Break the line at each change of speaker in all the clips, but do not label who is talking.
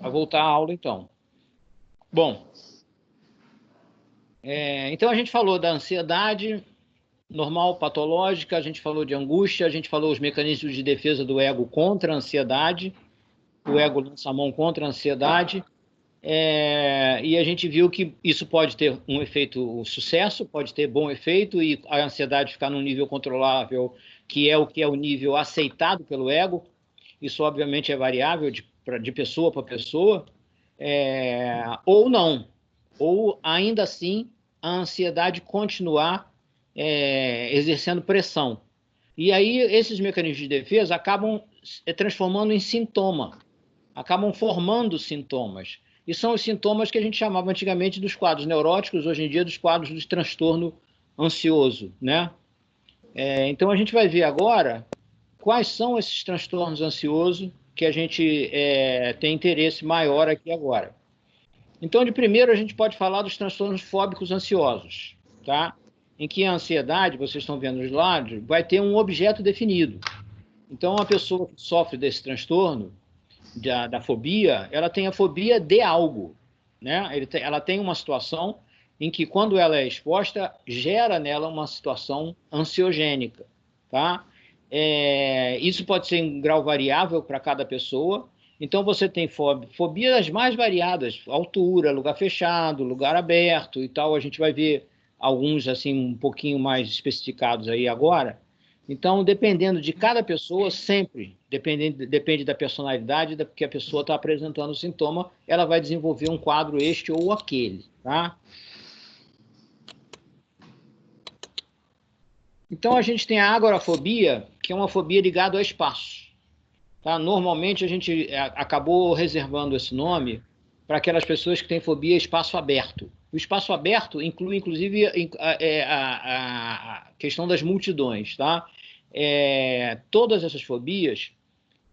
Vai voltar a aula, então. Bom, então a gente falou da ansiedade normal, patológica, a gente falou de angústia, a gente falou os mecanismos de defesa do ego contra a ansiedade, o ego lança a mão contra a ansiedade, e a gente viu que isso pode ter um efeito sucesso, pode ter bom efeito, e a ansiedade ficar num nível controlável, que é o nível aceitado pelo ego. Isso, obviamente, é variável de pessoa para pessoa, ou não. Ou, ainda assim, a ansiedade continuar exercendo pressão. E aí, esses mecanismos de defesa acabam transformando em sintoma, acabam formando sintomas. E são os sintomas que a gente chamava antigamente dos quadros neuróticos, hoje em dia dos quadros de transtorno ansioso, né? Então, a gente vai ver agora quais são esses transtornos ansiosos que a gente tem interesse maior aqui agora. Então, de primeiro, a gente pode falar dos transtornos fóbicos ansiosos, tá? Em que a ansiedade, vocês estão vendo nos lados, vai ter um objeto definido. Então, a pessoa que sofre desse transtorno, da fobia, ela tem a fobia de algo, né? Ela tem uma situação em que, quando ela é exposta, gera nela uma situação ansiogênica, tá? Isso pode ser em grau variável para cada pessoa. Então, você tem fobias mais variadas, altura, lugar fechado, lugar aberto e tal. A gente vai ver alguns assim um pouquinho mais especificados aí agora. Então, dependendo de cada pessoa, sempre, depende da personalidade, que a pessoa está apresentando o sintoma, ela vai desenvolver um quadro este ou aquele, tá? Então, a gente tem a agorafobia, que é uma fobia ligada ao espaço. Tá? Normalmente, a gente acabou reservando esse nome para aquelas pessoas que têm fobia a espaço aberto. O espaço aberto inclui, inclusive, a questão das multidões. Tá? Todas essas fobias,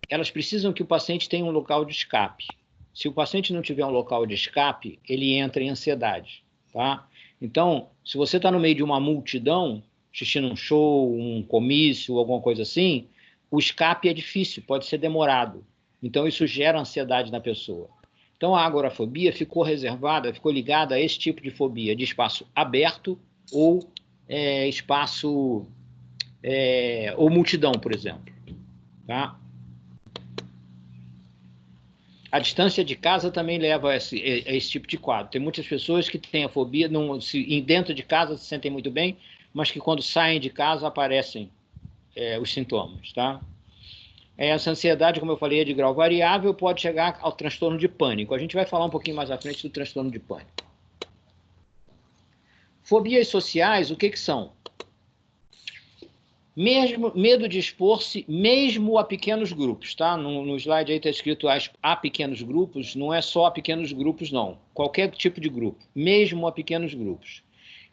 elas precisam que o paciente tenha um local de escape. Se o paciente não tiver um local de escape, ele entra em ansiedade. Tá? Então, se você está no meio de uma multidão, assistindo um show, um comício, alguma coisa assim, o escape é difícil, pode ser demorado. Então, isso gera ansiedade na pessoa. Então, a agorafobia ficou reservada, ficou ligada a esse tipo de fobia, de espaço aberto ou espaço ou multidão, por exemplo. Tá? A distância de casa também leva a esse tipo de quadro. Tem muitas pessoas que têm a fobia, dentro de casa se sentem muito bem, mas que quando saem de casa aparecem os sintomas, tá? Essa ansiedade, como eu falei, é de grau variável, pode chegar ao transtorno de pânico. A gente vai falar um pouquinho mais à frente do transtorno de pânico. Fobias sociais, o que são? Medo de expor-se, mesmo a pequenos grupos, tá? No slide aí está escrito a pequenos grupos, não é só a pequenos grupos, não. Qualquer tipo de grupo, mesmo a pequenos grupos.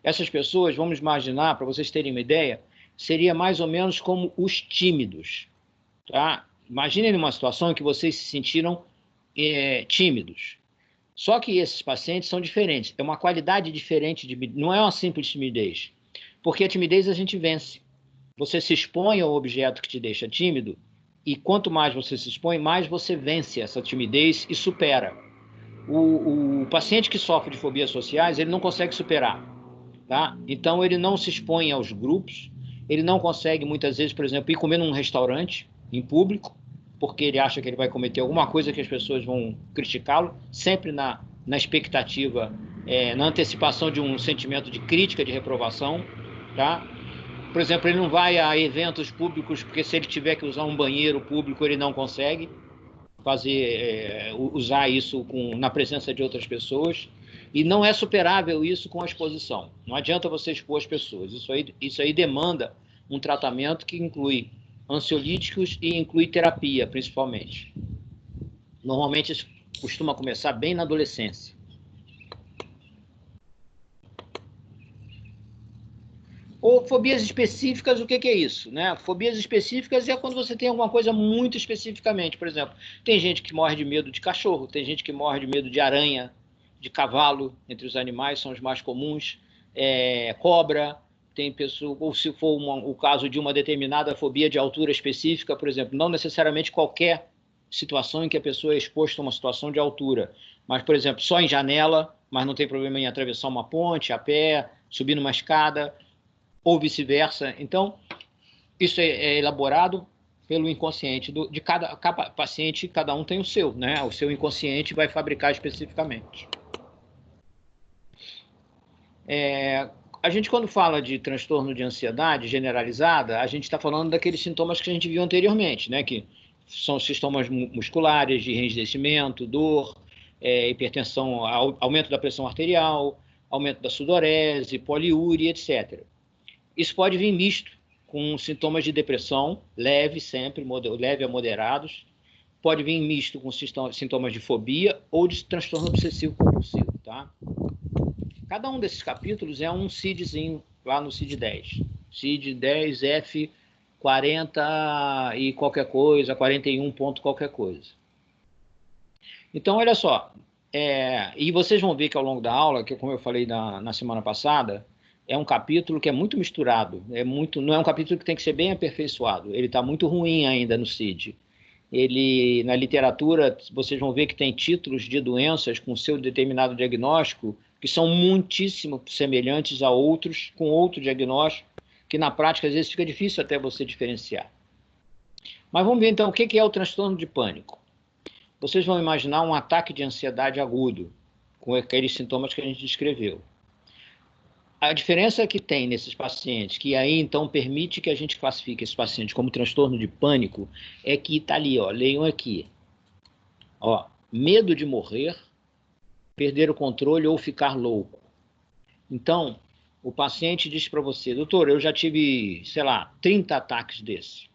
Essas pessoas, vamos imaginar, para vocês terem uma ideia, seria mais ou menos como os tímidos, tá? Imaginem uma situação em que vocês se sentiram tímidos. Só que esses pacientes são diferentes, é uma qualidade diferente, não é uma simples timidez, porque a timidez a gente vence. Você se expõe ao objeto que te deixa tímido, e quanto mais você se expõe, mais você vence essa timidez e supera. O paciente que sofre de fobias sociais, ele não consegue superar, tá? Então, ele não se expõe aos grupos, ele não consegue, muitas vezes, por exemplo, ir comer num restaurante, em público, porque ele acha que ele vai cometer alguma coisa que as pessoas vão criticá-lo, sempre na expectativa, na antecipação de um sentimento de crítica, de reprovação, tá? Por exemplo, ele não vai a eventos públicos, porque se ele tiver que usar um banheiro público, ele não consegue usar isso na presença de outras pessoas. E não é superável isso com a exposição. Não adianta você expor as pessoas. Isso aí demanda um tratamento que inclui ansiolíticos e inclui terapia, principalmente. Normalmente isso costuma começar bem na adolescência. Ou fobias específicas, o que é isso? Né? Fobias específicas é quando você tem alguma coisa muito especificamente. Por exemplo, tem gente que morre de medo de cachorro, tem gente que morre de medo de aranha, de cavalo, entre os animais são os mais comuns, cobra, tem pessoa, ou se for o caso de uma determinada fobia de altura específica, por exemplo, não necessariamente qualquer situação em que a pessoa é exposta a uma situação de altura, mas, por exemplo, só em janela, mas não tem problema em atravessar uma ponte a pé, subir numa escada, ou vice-versa. Então, isso é elaborado pelo inconsciente de cada paciente, cada um tem o seu, né? O seu inconsciente vai fabricar especificamente. A gente, quando fala de transtorno de ansiedade generalizada, a gente está falando daqueles sintomas que a gente viu anteriormente, né? Que são sintomas musculares, de enrijecimento, dor, hipertensão, aumento da pressão arterial, aumento da sudorese, poliúria, etc. Isso pode vir misto com sintomas de depressão, leve sempre, leve a moderados. Pode vir misto com sintomas de fobia ou de transtorno obsessivo compulsivo, tá? Cada um desses capítulos é um CIDzinho lá no CID 10. CID 10, F 40 e qualquer coisa, 41 ponto qualquer coisa. Então, olha só. E vocês vão ver que ao longo da aula, que como eu falei na semana passada, é um capítulo que é muito misturado. Não é um capítulo que tem que ser bem aperfeiçoado. Ele está muito ruim ainda no CID. Na literatura, vocês vão ver que tem títulos de doenças com seu determinado diagnóstico que são muitíssimo semelhantes a outros, com outro diagnóstico, que na prática às vezes fica difícil até você diferenciar. Mas vamos ver então o que é o transtorno de pânico. Vocês vão imaginar um ataque de ansiedade agudo, com aqueles sintomas que a gente descreveu. A diferença que tem nesses pacientes, que aí então permite que a gente classifique esses pacientes como transtorno de pânico, é que está ali, ó, leiam aqui. Ó, medo de morrer, perder o controle ou ficar louco. Então, o paciente diz para você, doutor, eu já tive, sei lá, 30 ataques desses.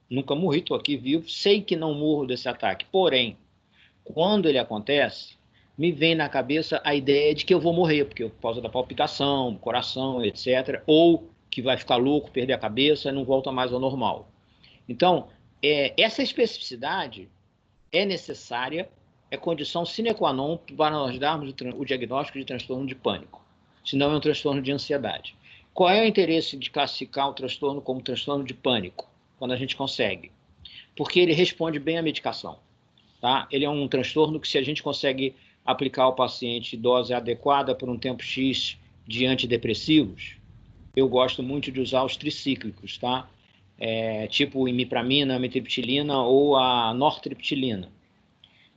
Nunca morri, estou aqui vivo, sei que não morro desse ataque. Porém, quando ele acontece, me vem na cabeça a ideia de que eu vou morrer, porque por causa da palpitação, coração, etc. Ou que vai ficar louco, perder a cabeça e não volta mais ao normal. Então, essa especificidade é necessária, é condição sine qua non para nós darmos o diagnóstico de transtorno de pânico. Senão é um transtorno de ansiedade. Qual é o interesse de classificar o transtorno como transtorno de pânico, quando a gente consegue? Porque ele responde bem à medicação. Tá? Ele é um transtorno que, se a gente consegue aplicar ao paciente dose adequada por um tempo X de antidepressivos, eu gosto muito de usar os tricíclicos, tá? Tipo imipramina, amitriptilina ou a nortriptilina.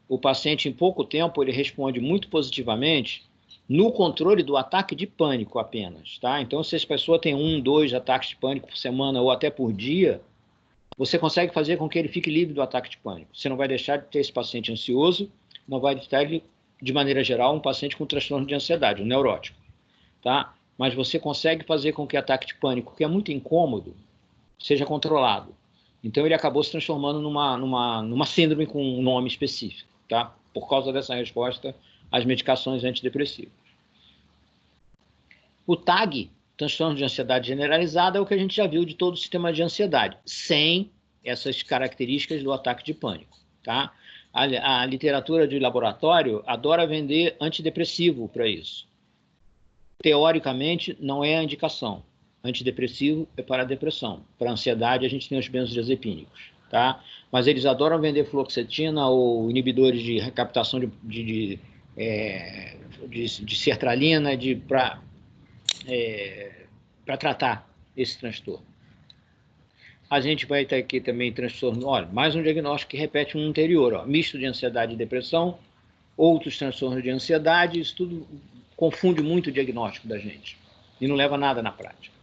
O paciente, em pouco tempo, ele responde muito positivamente no controle do ataque de pânico apenas, tá? Então, se a pessoa tem 1, 2 ataques de pânico por semana ou até por dia, você consegue fazer com que ele fique livre do ataque de pânico. Você não vai deixar de ter esse paciente ansioso, não vai deixar ele, de maneira geral, um paciente com transtorno de ansiedade, um neurótico, tá? Mas você consegue fazer com que o ataque de pânico, que é muito incômodo, seja controlado. Então, ele acabou se transformando numa síndrome com um nome específico, tá? Por causa dessa resposta às medicações antidepressivas. O TAG, transtorno de ansiedade generalizada, é o que a gente já viu de todo o sistema de ansiedade, sem essas características do ataque de pânico, tá? A literatura de laboratório adora vender antidepressivo para isso. Teoricamente, não é a indicação. Antidepressivo é para a depressão. Para a ansiedade, a gente tem os benzodiazepínicos, tá? Mas eles adoram vender fluoxetina ou inibidores de recaptação de sertralina para tratar esse transtorno. A gente vai ter aqui também transtorno, olha, mais um diagnóstico que repete um anterior, ó, misto de ansiedade e depressão, outros transtornos de ansiedade, isso tudo confunde muito o diagnóstico da gente e não leva a nada na prática.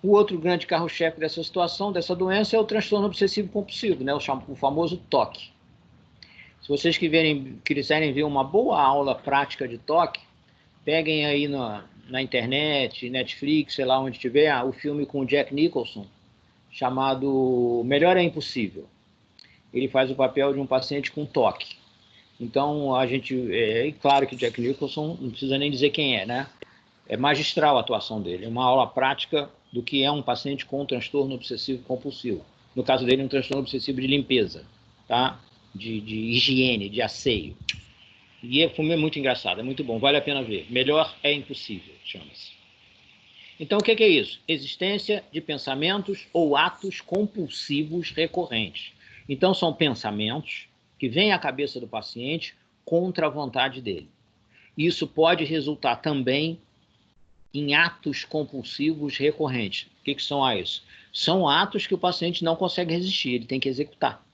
O outro grande carro-chefe dessa situação, dessa doença, é o transtorno obsessivo compulsivo, né? O famoso TOC. Se vocês quiserem ver uma boa aula prática de TOC, peguem aí na internet, Netflix, sei lá onde tiver, o filme com o Jack Nicholson, chamado Melhor é Impossível. Ele faz o papel de um paciente com TOC. Então, claro que o Jack Nicholson, não precisa nem dizer quem é, né? É magistral a atuação dele, é uma aula prática do que é um paciente com transtorno obsessivo compulsivo. No caso dele, um transtorno obsessivo de limpeza, tá? De higiene, de asseio. E o filme é muito engraçado, é muito bom, vale a pena ver. Melhor é Impossível, chama-se. Então, o que é isso? Existência de pensamentos ou atos compulsivos recorrentes. Então, são pensamentos que vêm à cabeça do paciente contra a vontade dele. Isso pode resultar também em atos compulsivos recorrentes. O que são isso? São atos que o paciente não consegue resistir, ele tem que executar.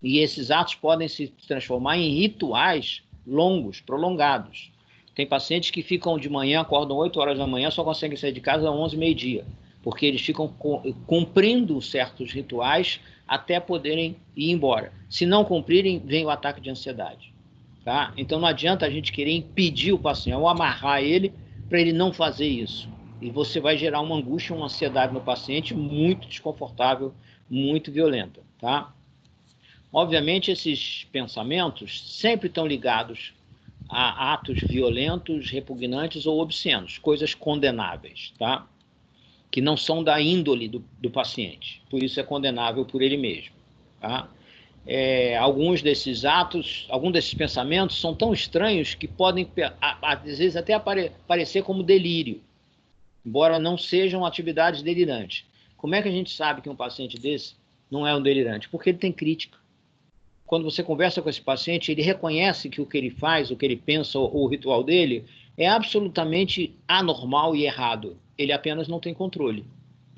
E esses atos podem se transformar em rituais longos, prolongados. Tem pacientes que ficam de manhã, acordam 8 horas da manhã, só conseguem sair de casa às 11, meio-dia, porque eles ficam cumprindo certos rituais até poderem ir embora. Se não cumprirem, vem o ataque de ansiedade. Tá? Então, não adianta a gente querer impedir o paciente, ou amarrar ele para ele não fazer isso. E você vai gerar uma angústia, uma ansiedade no paciente muito desconfortável, muito violenta. Tá? Obviamente, esses pensamentos sempre estão ligados a atos violentos, repugnantes ou obscenos, coisas condenáveis, tá? Que não são da índole do paciente. Por isso é condenável por ele mesmo. Tá? Alguns desses atos, alguns desses pensamentos são tão estranhos que podem, às vezes, até parecer como delírio, embora não sejam atividades delirantes. Como é que a gente sabe que um paciente desse não é um delirante? Porque ele tem crítica. Quando você conversa com esse paciente, ele reconhece que o que ele faz, o que ele pensa, ou o ritual dele, é absolutamente anormal e errado. Ele apenas não tem controle.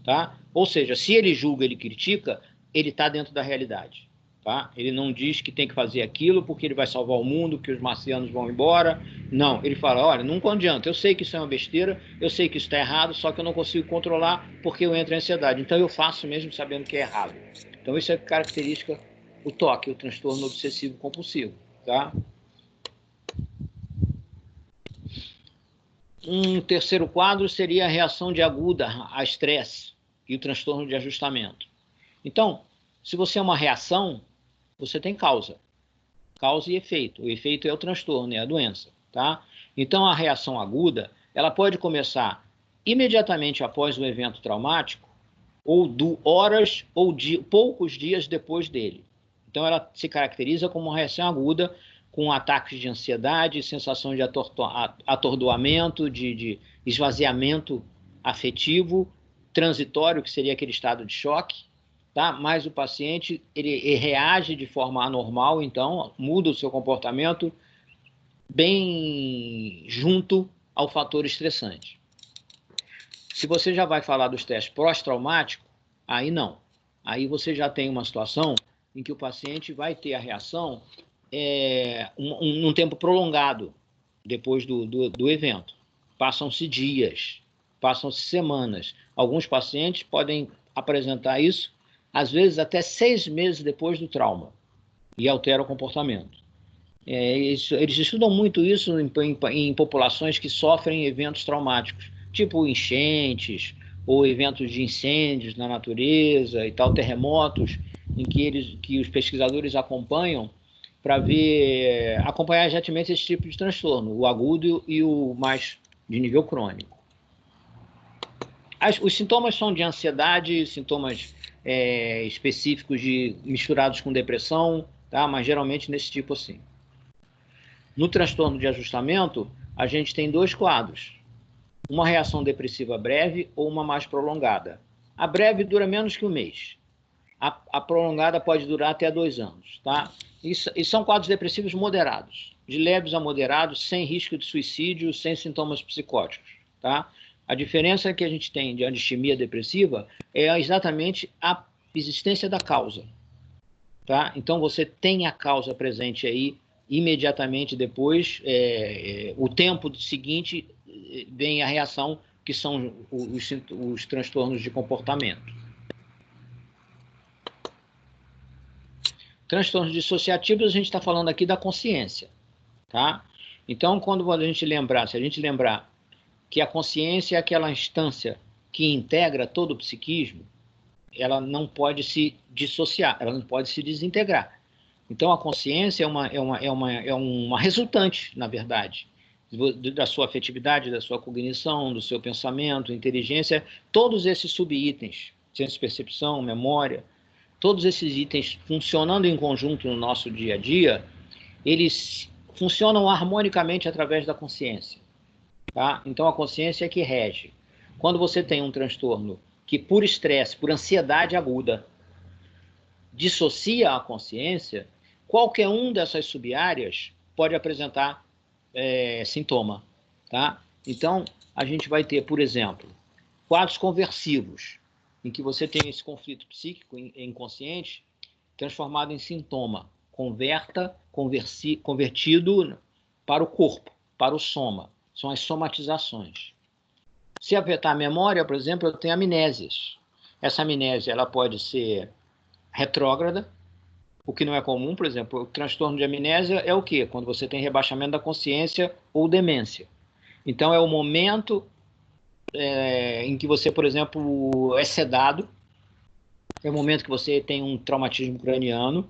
Tá? Ou seja, se ele julga, ele critica, ele está dentro da realidade. Tá? Ele não diz que tem que fazer aquilo porque ele vai salvar o mundo, que os marcianos vão embora. Não, ele fala, olha, não adianta, eu sei que isso é uma besteira, eu sei que isso está errado, só que eu não consigo controlar porque eu entro em ansiedade. Então eu faço mesmo sabendo que é errado. Então isso é característica, o TOC, o transtorno obsessivo compulsivo. Tá? Um terceiro quadro seria a reação de aguda a estresse e o transtorno de ajustamento. Então, se você é uma reação, você tem causa e efeito. O efeito é o transtorno, é a doença. Tá? Então, a reação aguda, ela pode começar imediatamente após o evento traumático ou horas ou poucos dias depois dele. Então, ela se caracteriza como uma reação aguda com ataques de ansiedade, sensação de atordoamento, de esvaziamento afetivo, transitório, que seria aquele estado de choque, tá? Mas o paciente ele reage de forma anormal, então muda o seu comportamento bem junto ao fator estressante. Se você já vai falar dos testes pós-traumáticos, aí não. Aí você já tem uma situação em que o paciente vai ter a reação num tempo prolongado depois do evento. Passam-se dias, passam-se semanas. Alguns pacientes podem apresentar isso, às vezes até 6 meses depois do trauma, e altera o comportamento. Eles estudam muito isso em populações que sofrem eventos traumáticos, tipo enchentes, ou eventos de incêndios na natureza e tal, terremotos, em que os pesquisadores acompanham para acompanhar exatamente esse tipo de transtorno, o agudo e o mais de nível crônico. Os sintomas são de ansiedade, sintomas específicos misturados com depressão, tá? Mas geralmente nesse tipo assim. No transtorno de ajustamento, a gente tem 2 quadros. Uma reação depressiva breve ou uma mais prolongada. A breve dura menos que 1 mês. A prolongada pode durar até 2 anos. Tá? E são quadros depressivos moderados, de leves a moderados, sem risco de suicídio, sem sintomas psicóticos. Tá? A diferença que a gente tem de distimia depressiva é exatamente a existência da causa. Tá? Então, você tem a causa presente aí, imediatamente depois, o tempo seguinte, vem a reação, que são os transtornos de comportamento. Transtornos dissociativos, a gente está falando aqui da consciência. Tá? Então, quando a gente lembrar, se a gente lembrar que a consciência é aquela instância que integra todo o psiquismo, ela não pode se dissociar, ela não pode se desintegrar. Então, a consciência é uma resultante, na verdade, da sua afetividade, da sua cognição, do seu pensamento, inteligência, todos esses subitens, senso-percepção, memória, todos esses itens funcionando em conjunto no nosso dia a dia, eles funcionam harmonicamente através da consciência. Tá? Então, a consciência é que rege. Quando você tem um transtorno que, por estresse, por ansiedade aguda, dissocia a consciência, qualquer um dessas subáreas pode apresentar sintoma, tá? Então, a gente vai ter, por exemplo, quadros conversivos, em que você tem esse conflito psíquico inconsciente transformado em sintoma, convertido para o corpo, para o soma. São as somatizações. Se afetar a memória, por exemplo, eu tenho amnésias. Essa amnésia ela pode ser retrógrada, o que não é comum, por exemplo, o transtorno de amnésia é o quê? Quando você tem rebaixamento da consciência ou demência. Então, é o momento em que você, por exemplo, é sedado, é o momento que você tem um traumatismo craniano,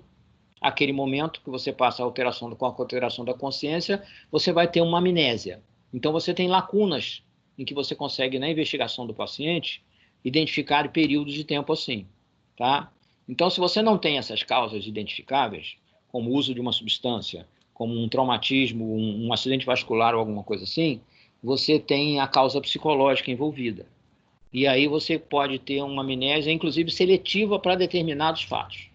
aquele momento que você passa com a alteração da consciência, você vai ter uma amnésia. Então, você tem lacunas em que você consegue, na investigação do paciente, identificar períodos de tempo assim, tá? Então, se você não tem essas causas identificáveis, como o uso de uma substância, como um traumatismo, um acidente vascular ou alguma coisa assim, você tem a causa psicológica envolvida. E aí você pode ter uma amnésia, inclusive seletiva para determinados fatos.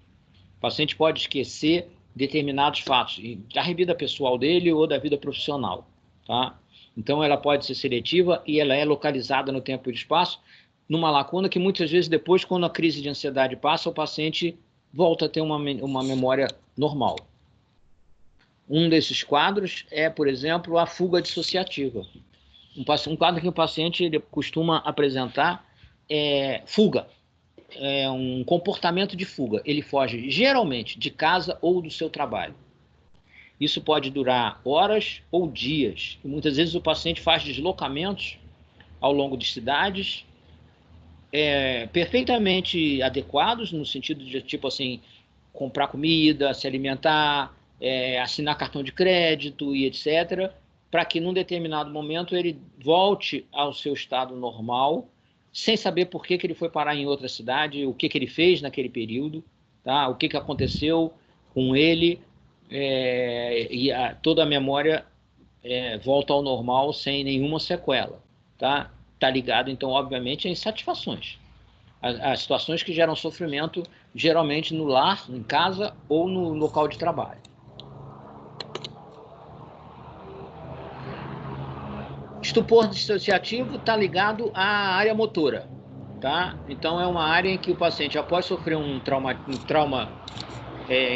O paciente pode esquecer determinados fatos, da vida pessoal dele ou da vida profissional, tá? Então, ela pode ser seletiva e ela é localizada no tempo e no espaço, numa lacuna que muitas vezes depois, quando a crise de ansiedade passa, o paciente volta a ter uma memória normal. Um desses quadros é, por exemplo, a fuga dissociativa. Um quadro que o paciente ele costuma apresentar é fuga, é um comportamento de fuga. Ele foge geralmente de casa ou do seu trabalho. Isso pode durar horas ou dias. E muitas vezes o paciente faz deslocamentos ao longo de cidades perfeitamente adequados, no sentido de, tipo assim, comprar comida, se alimentar, assinar cartão de crédito e etc., para que num determinado momento ele volte ao seu estado normal, sem saber por que ele foi parar em outra cidade, o que ele fez naquele período, tá? O que aconteceu com ele, toda a memória volta ao normal sem nenhuma sequela, tá? Está ligado, então, obviamente, a insatisfações. As situações que geram sofrimento, geralmente no lar, em casa ou no local de trabalho. Estupor dissociativo está ligado à área motora, tá? Então, é uma área em que o paciente, após sofrer um trauma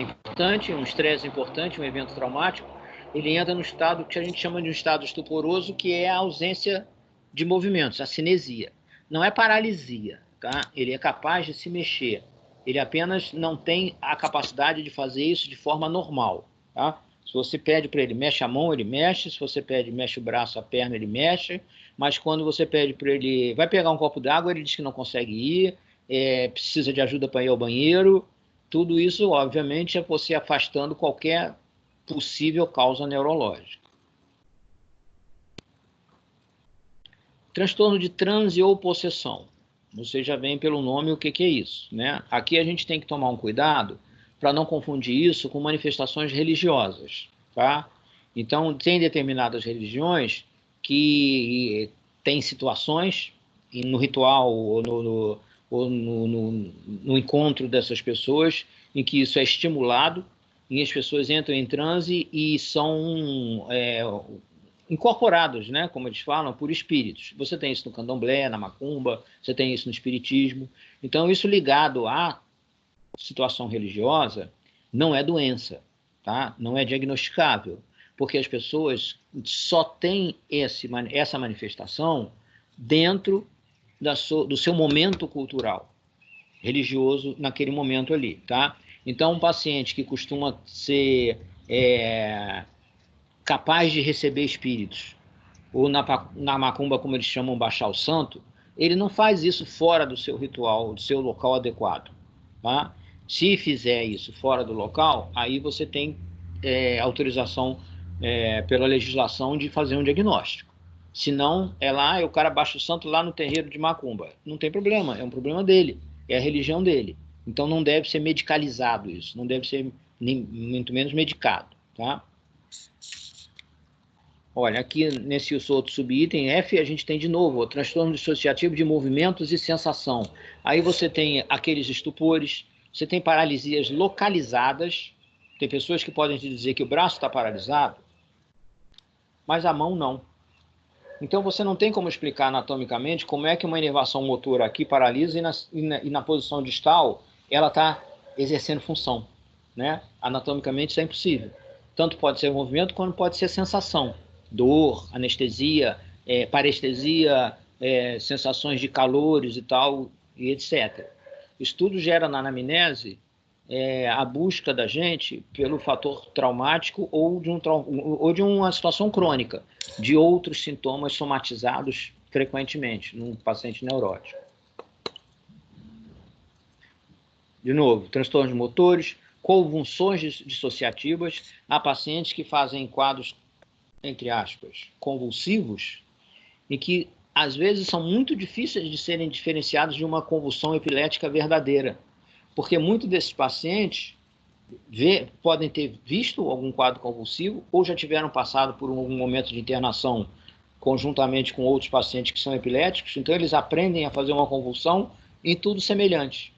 importante, um estresse importante, um evento traumático, ele entra no estado que a gente chama de um estado estuporoso, que é a ausência de movimentos, a cinesia. Não é paralisia, tá? Ele é capaz de se mexer. Ele apenas não tem a capacidade de fazer isso de forma normal, tá? Se você pede para ele, mexe a mão, ele mexe. Se você pede, mexe o braço, a perna, ele mexe. Mas quando você pede para ele, vai pegar um copo d'água, ele diz que não consegue ir, precisa de ajuda para ir ao banheiro. Tudo isso, obviamente, é você afastando qualquer possível causa neurológica. Transtorno de transe ou possessão. Você já vem pelo nome o que é isso, né? Aqui a gente tem que tomar um cuidado para não confundir isso com manifestações religiosas, tá? Então, tem determinadas religiões que têm situações, no ritual ou no encontro dessas pessoas, em que isso é estimulado, e as pessoas entram em transe e são incorporados, né, como eles falam, por espíritos. Você tem isso no candomblé, na macumba, você tem isso no espiritismo. Então, isso ligado à situação religiosa não é doença, tá? Não é diagnosticável, porque as pessoas só têm essa manifestação dentro do seu momento cultural, religioso, naquele momento ali, tá? Então, um paciente que costuma ser capaz de receber espíritos, ou na macumba, como eles chamam, baixar o santo, ele não faz isso fora do seu ritual, do seu local adequado, tá? Se fizer isso fora do local, aí você tem autorização pela legislação de fazer um diagnóstico. Se não, o cara baixa o santo lá no terreiro de macumba. Não tem problema, é um problema dele, é a religião dele. Então não deve ser medicalizado isso, não deve ser nem muito menos medicado, tá? Olha, aqui nesse outro subitem F, a gente tem de novo o transtorno dissociativo de movimentos e sensação. Aí você tem aqueles estupores, Você tem paralisias localizadas. Tem pessoas que podem te dizer que o braço está paralisado, mas a mão não. Então, você não tem como explicar anatomicamente como é que uma inervação motora aqui paralisa e na posição distal ela está exercendo função, né? Anatomicamente isso é impossível. Tanto pode ser movimento, quanto pode ser sensação. Dor, anestesia, parestesia, sensações de calores e tal, e etc. Isso tudo gera na anamnese a busca da gente pelo fator traumático ou de uma situação crônica, de outros sintomas somatizados frequentemente num paciente neurótico. De novo, transtornos motores, convulsões dissociativas. Há pacientes que fazem quadros, entre aspas, convulsivos, e que às vezes são muito difíceis de serem diferenciados de uma convulsão epilética verdadeira, porque muitos desses pacientes podem ter visto algum quadro convulsivo ou já tiveram passado por algum momento de internação conjuntamente com outros pacientes que são epiléticos, então eles aprendem a fazer uma convulsão em tudo semelhante.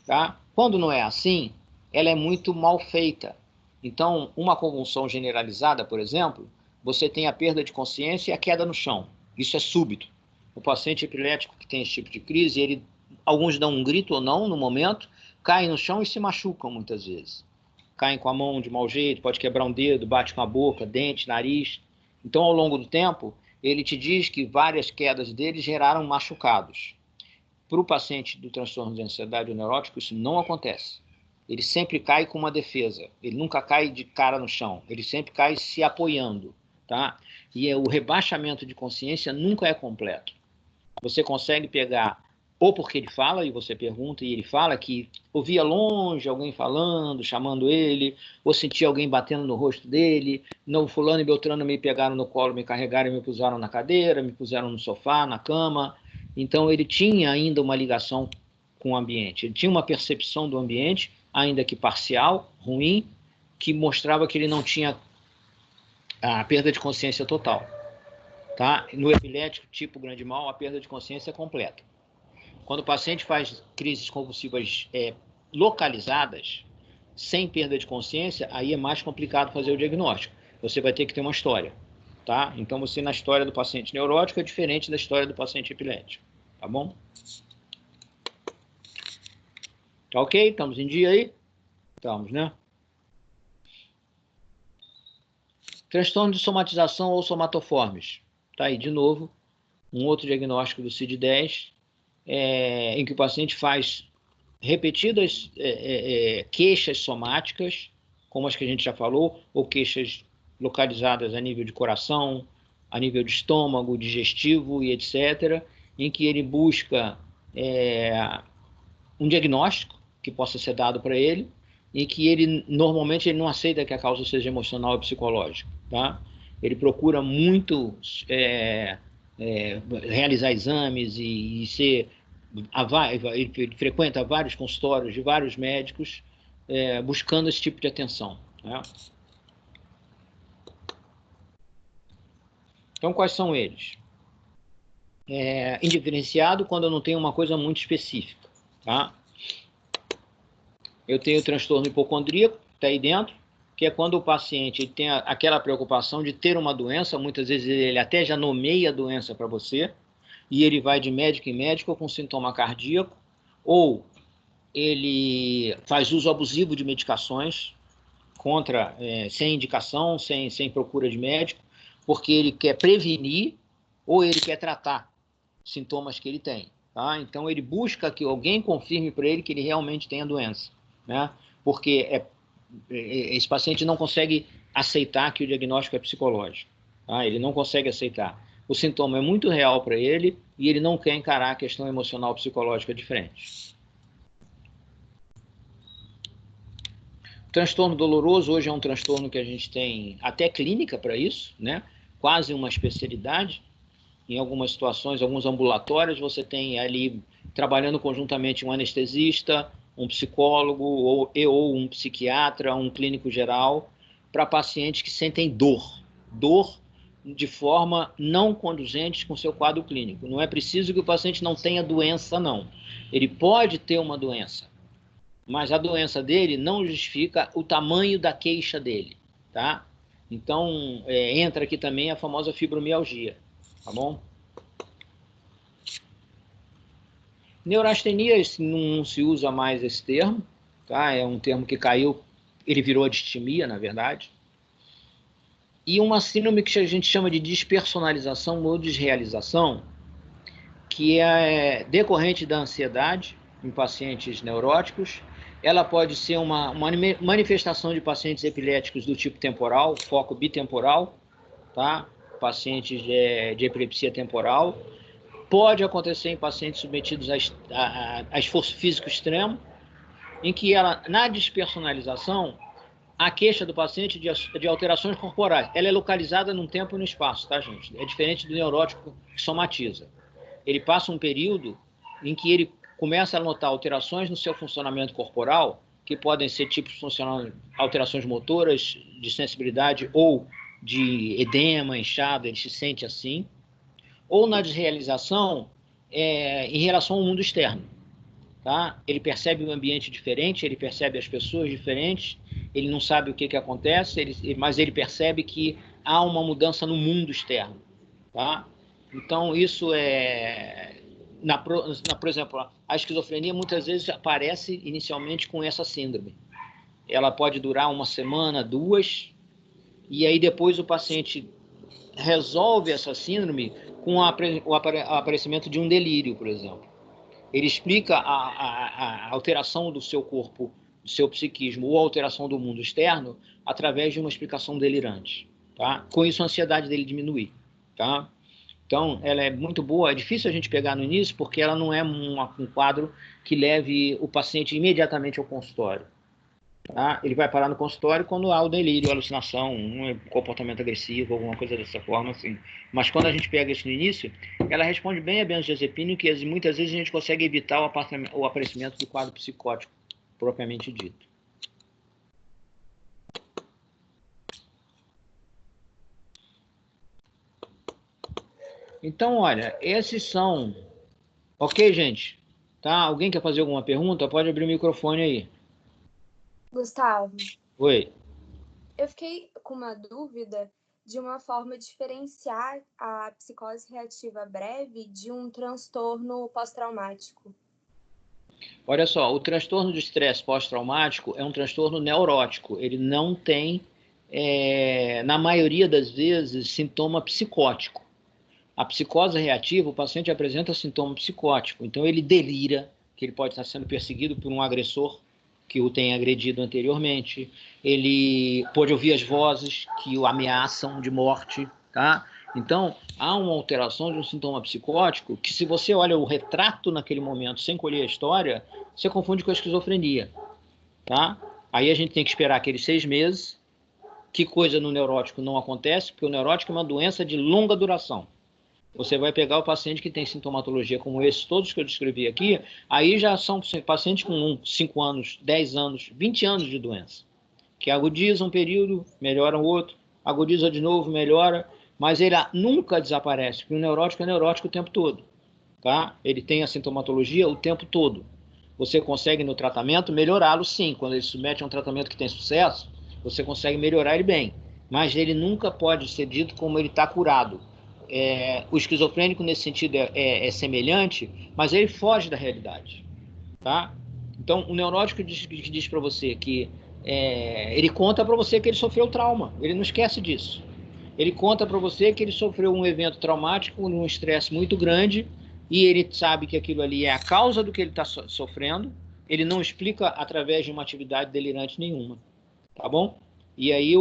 Tá? Quando não é assim, ela é muito mal feita. Então, uma convulsão generalizada, por exemplo, você tem a perda de consciência e a queda no chão. Isso é súbito. O paciente epilético que tem esse tipo de crise, alguns dão um grito ou não no momento, caem no chão e se machucam muitas vezes. Caem com a mão de mau jeito, pode quebrar um dedo, bate com a boca, dente, nariz. Então, ao longo do tempo, ele te diz que várias quedas dele geraram machucados. Para o paciente do transtorno de ansiedade ou neurótico, isso não acontece. Ele sempre cai com uma defesa. Ele nunca cai de cara no chão. Ele sempre cai se apoiando. Tá? E o rebaixamento de consciência nunca é completo. Você consegue pegar, ou porque ele fala, e você pergunta, e ele fala que ouvia longe alguém falando, chamando ele, ou sentia alguém batendo no rosto dele, não, fulano e Beltrano me pegaram no colo, me carregaram e me puseram na cadeira, me puseram no sofá, na cama. Então, ele tinha ainda uma ligação com o ambiente. Ele tinha uma percepção do ambiente, ainda que parcial, ruim, que mostrava que ele não tinha a perda de consciência total. Tá? No epilético tipo grande mal, a perda de consciência é completa. Quando o paciente faz crises convulsivas localizadas, sem perda de consciência, aí é mais complicado fazer o diagnóstico. Você vai ter que ter uma história. Tá? Então, você na história do paciente neurótico é diferente da história do paciente epilético. Tá bom? Tá ok? Estamos em dia aí? Estamos, né? Transtorno de somatização ou somatoformes. Tá aí, de novo, um outro diagnóstico do CID-10, em que o paciente faz repetidas queixas somáticas, como as que a gente já falou, ou queixas localizadas a nível de coração, a nível de estômago, digestivo e etc., em que ele busca um diagnóstico que possa ser dado para ele, e que ele normalmente ele não aceita que a causa seja emocional e psicológica. Tá? Ele procura muito realizar exames e ele frequenta vários consultórios de vários médicos buscando esse tipo de atenção. Né? Então, quais são eles? Indiferenciado quando eu não tenho uma coisa muito específica. Tá? Eu tenho o transtorno hipocondríaco, que está aí dentro, que é quando o paciente tem aquela preocupação de ter uma doença, muitas vezes ele até já nomeia a doença para você, e ele vai de médico em médico com sintoma cardíaco, ou ele faz uso abusivo de medicações sem indicação, sem procura de médico, porque ele quer prevenir ou ele quer tratar sintomas que ele tem. Tá? Então, ele busca que alguém confirme para ele que ele realmente tem a doença. Né? Porque esse paciente não consegue aceitar que o diagnóstico é psicológico. Tá? Ele não consegue aceitar. O sintoma é muito real para ele e ele não quer encarar a questão emocional psicológica de frente. O transtorno doloroso hoje é um transtorno que a gente tem até clínica para isso, né? Quase uma especialidade. Em algumas situações, alguns ambulatórios, você tem ali trabalhando conjuntamente um anestesista, um psicólogo ou um psiquiatra, um clínico geral, para pacientes que sentem dor de forma não conduzente com seu quadro clínico. Não é preciso que o paciente não tenha doença, não. Ele pode ter uma doença, mas a doença dele não justifica o tamanho da queixa dele, tá? Então, entra aqui também a famosa fibromialgia, tá bom? Neurastenia, não se usa mais esse termo, tá? É um termo que caiu, ele virou distimia, na verdade. E uma síndrome que a gente chama de despersonalização ou desrealização, que é decorrente da ansiedade em pacientes neuróticos. Ela pode ser uma manifestação de pacientes epiléticos do tipo temporal, foco bitemporal, tá? Pacientes de epilepsia temporal. Pode acontecer em pacientes submetidos a esforço físico extremo, em que ela, na despersonalização, a queixa do paciente de alterações corporais, ela é localizada num tempo e no espaço, tá, gente? É diferente do neurótico que somatiza. Ele passa um período em que ele começa a notar alterações no seu funcionamento corporal, que podem ser tipos funcionais, alterações motoras, de sensibilidade ou de edema, inchado, ele se sente assim, ou na desrealização em relação ao mundo externo. Tá? Ele percebe um ambiente diferente, ele percebe as pessoas diferentes, ele não sabe o que acontece, mas ele percebe que há uma mudança no mundo externo. Tá? Então, isso por exemplo, a esquizofrenia muitas vezes aparece inicialmente com essa síndrome. Ela pode durar uma semana, 2, e aí depois o paciente resolve essa síndrome com o aparecimento de um delírio, por exemplo. Ele explica a alteração do seu corpo, do seu psiquismo, ou a alteração do mundo externo, através de uma explicação delirante. Tá? Com isso, a ansiedade dele diminui. Tá? Então, ela é muito boa. É difícil a gente pegar no início, porque ela não é um quadro que leve o paciente imediatamente ao consultório. Tá? Ele vai parar no consultório quando há o delírio, a alucinação, um comportamento agressivo, alguma coisa dessa forma, assim. Mas quando a gente pega isso no início, ela responde bem a benzodiazepina, que muitas vezes a gente consegue evitar o aparecimento do quadro psicótico, propriamente dito. Então, olha, esses são... Ok, gente? Tá? Alguém quer fazer alguma pergunta? Pode abrir o microfone aí.
Gustavo.
Oi.
Eu fiquei com uma dúvida de uma forma de diferenciar a psicose reativa breve de um transtorno pós-traumático.
Olha só, o transtorno de estresse pós-traumático é um transtorno neurótico. Ele não tem, na maioria das vezes, sintoma psicótico. A psicose reativa, o paciente apresenta sintoma psicótico. Então, ele delira, que ele pode estar sendo perseguido por um agressor que o tenha agredido anteriormente. Ele pode ouvir as vozes que o ameaçam de morte, tá? Então, há uma alteração de um sintoma psicótico que, se você olha o retrato naquele momento sem colher a história, você confunde com a esquizofrenia, tá? Aí a gente tem que esperar aqueles 6 meses. Que coisa no neurótico não acontece, porque o neurótico é uma doença de longa duração. Você vai pegar o paciente que tem sintomatologia como esses, todos que eu descrevi aqui, aí já são pacientes com 5 anos, 10 anos, 20 anos de doença, que agudiza um período, melhora o outro, agudiza de novo, melhora, mas ele nunca desaparece, porque o neurótico é neurótico o tempo todo. Tá? Ele tem a sintomatologia o tempo todo. Você consegue no tratamento melhorá-lo, sim. Quando ele se submete a um tratamento que tem sucesso, você consegue melhorar ele bem. Mas ele nunca pode ser dito como ele está curado. O esquizofrênico, nesse sentido, é semelhante, mas ele foge da realidade. Tá? Então, o neurótico diz para você que ele conta para você que ele sofreu trauma. Ele não esquece disso. Ele conta para você que ele sofreu um evento traumático, um estresse muito grande, e ele sabe que aquilo ali é a causa do que ele está sofrendo. Ele não explica através de uma atividade delirante nenhuma. Tá bom? E aí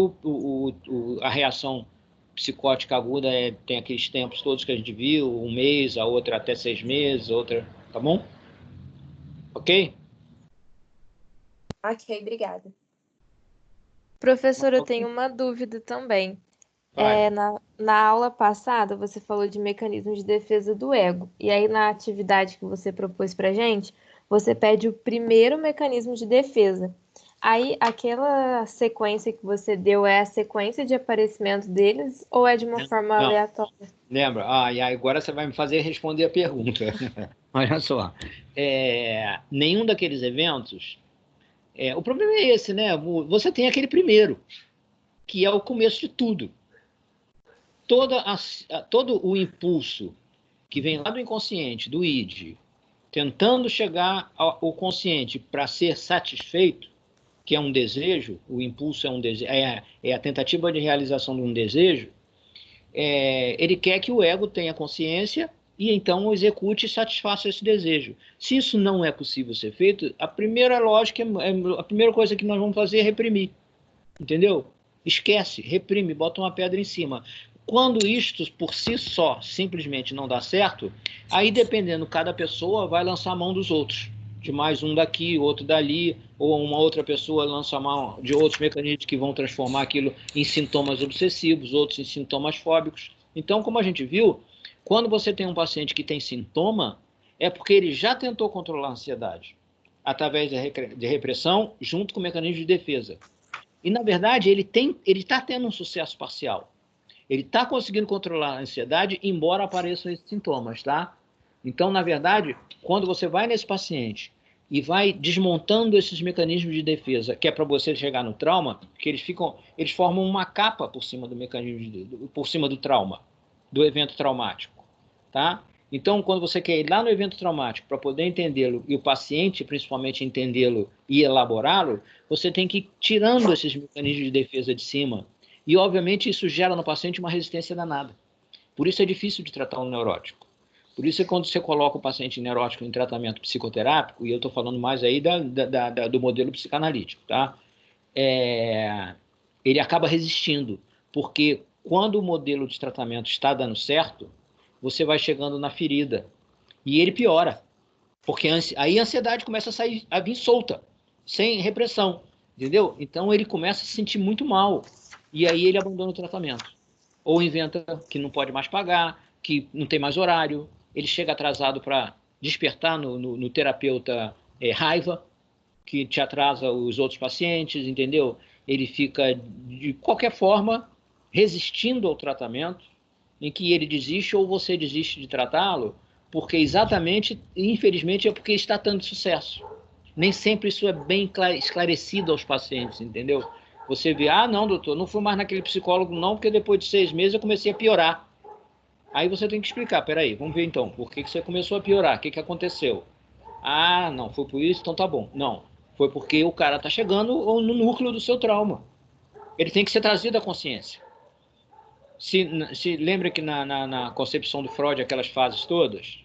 a reação psicótica aguda tem aqueles tempos todos que a gente viu, 1 mês, a outra até 6 meses, outra, tá bom? Ok?
Ok, obrigada.
Professor, eu tenho uma dúvida também. Na aula passada, você falou de mecanismo de defesa do ego. E aí, na atividade que você propôs para gente, você pede o primeiro mecanismo de defesa. Aí, aquela sequência que você deu é a sequência de aparecimento deles ou é de uma forma aleatória?
Lembra? E agora você vai me fazer responder a pergunta. Olha só. Nenhum daqueles eventos O problema é esse, né? Você tem aquele primeiro, que é o começo de tudo. Todo o impulso que vem lá do inconsciente, do id, tentando chegar ao consciente para ser satisfeito, que é um desejo, o impulso é um desejo, é a tentativa de realização de um desejo, ele quer que o ego tenha consciência e então execute e satisfaça esse desejo. Se isso não é possível ser feito, a primeira lógica, a primeira coisa que nós vamos fazer é reprimir, entendeu? Esquece, reprime, bota uma pedra em cima. Quando isto por si só simplesmente não dá certo, aí dependendo, cada pessoa vai lançar a mão dos outros, de mais um daqui, outro dali, ou uma outra pessoa lança a mão de outros mecanismos que vão transformar aquilo em sintomas obsessivos, outros em sintomas fóbicos. Então, como a gente viu, quando você tem um paciente que tem sintoma, é porque ele já tentou controlar a ansiedade, através de repressão, junto com o mecanismo de defesa. E, na verdade, ele está tendo um sucesso parcial. Ele está conseguindo controlar a ansiedade, embora apareçam esses sintomas, tá? Então, na verdade, quando você vai nesse paciente e vai desmontando esses mecanismos de defesa, que é para você chegar no trauma, que eles formam uma capa por cima do mecanismo, por cima do trauma, do evento traumático, tá? Então, quando você quer ir lá no evento traumático para poder entendê-lo, e o paciente, principalmente, entendê-lo e elaborá-lo, você tem que ir tirando esses mecanismos de defesa de cima. E, obviamente, isso gera no paciente uma resistência danada. Por isso é difícil de tratar um neurótico. Por isso é quando você coloca o paciente neurótico em tratamento psicoterápico, e eu estou falando mais aí do modelo psicanalítico, tá? Ele acaba resistindo, porque quando o modelo de tratamento está dando certo, você vai chegando na ferida, e ele piora. Porque aí a ansiedade começa a vir solta, sem repressão, entendeu? Então ele começa a se sentir muito mal. E aí ele abandona o tratamento. Ou inventa que não pode mais pagar, que não tem mais horário, ele chega atrasado para despertar no terapeuta raiva, que te atrasa os outros pacientes, entendeu? Ele fica, de qualquer forma, resistindo ao tratamento, em que ele desiste ou você desiste de tratá-lo, porque exatamente, infelizmente, é porque está tendo sucesso. Nem sempre isso é bem esclarecido aos pacientes, entendeu? Você vê, não, doutor, não fui mais naquele psicólogo não, porque depois de 6 meses eu comecei a piorar. Aí você tem que explicar, peraí, vamos ver então, por que você começou a piorar? O que aconteceu? Não, foi por isso, então tá bom. Não, foi porque o cara tá chegando no núcleo do seu trauma. Ele tem que ser trazido à consciência. Se lembra que na concepção do Freud, aquelas fases todas,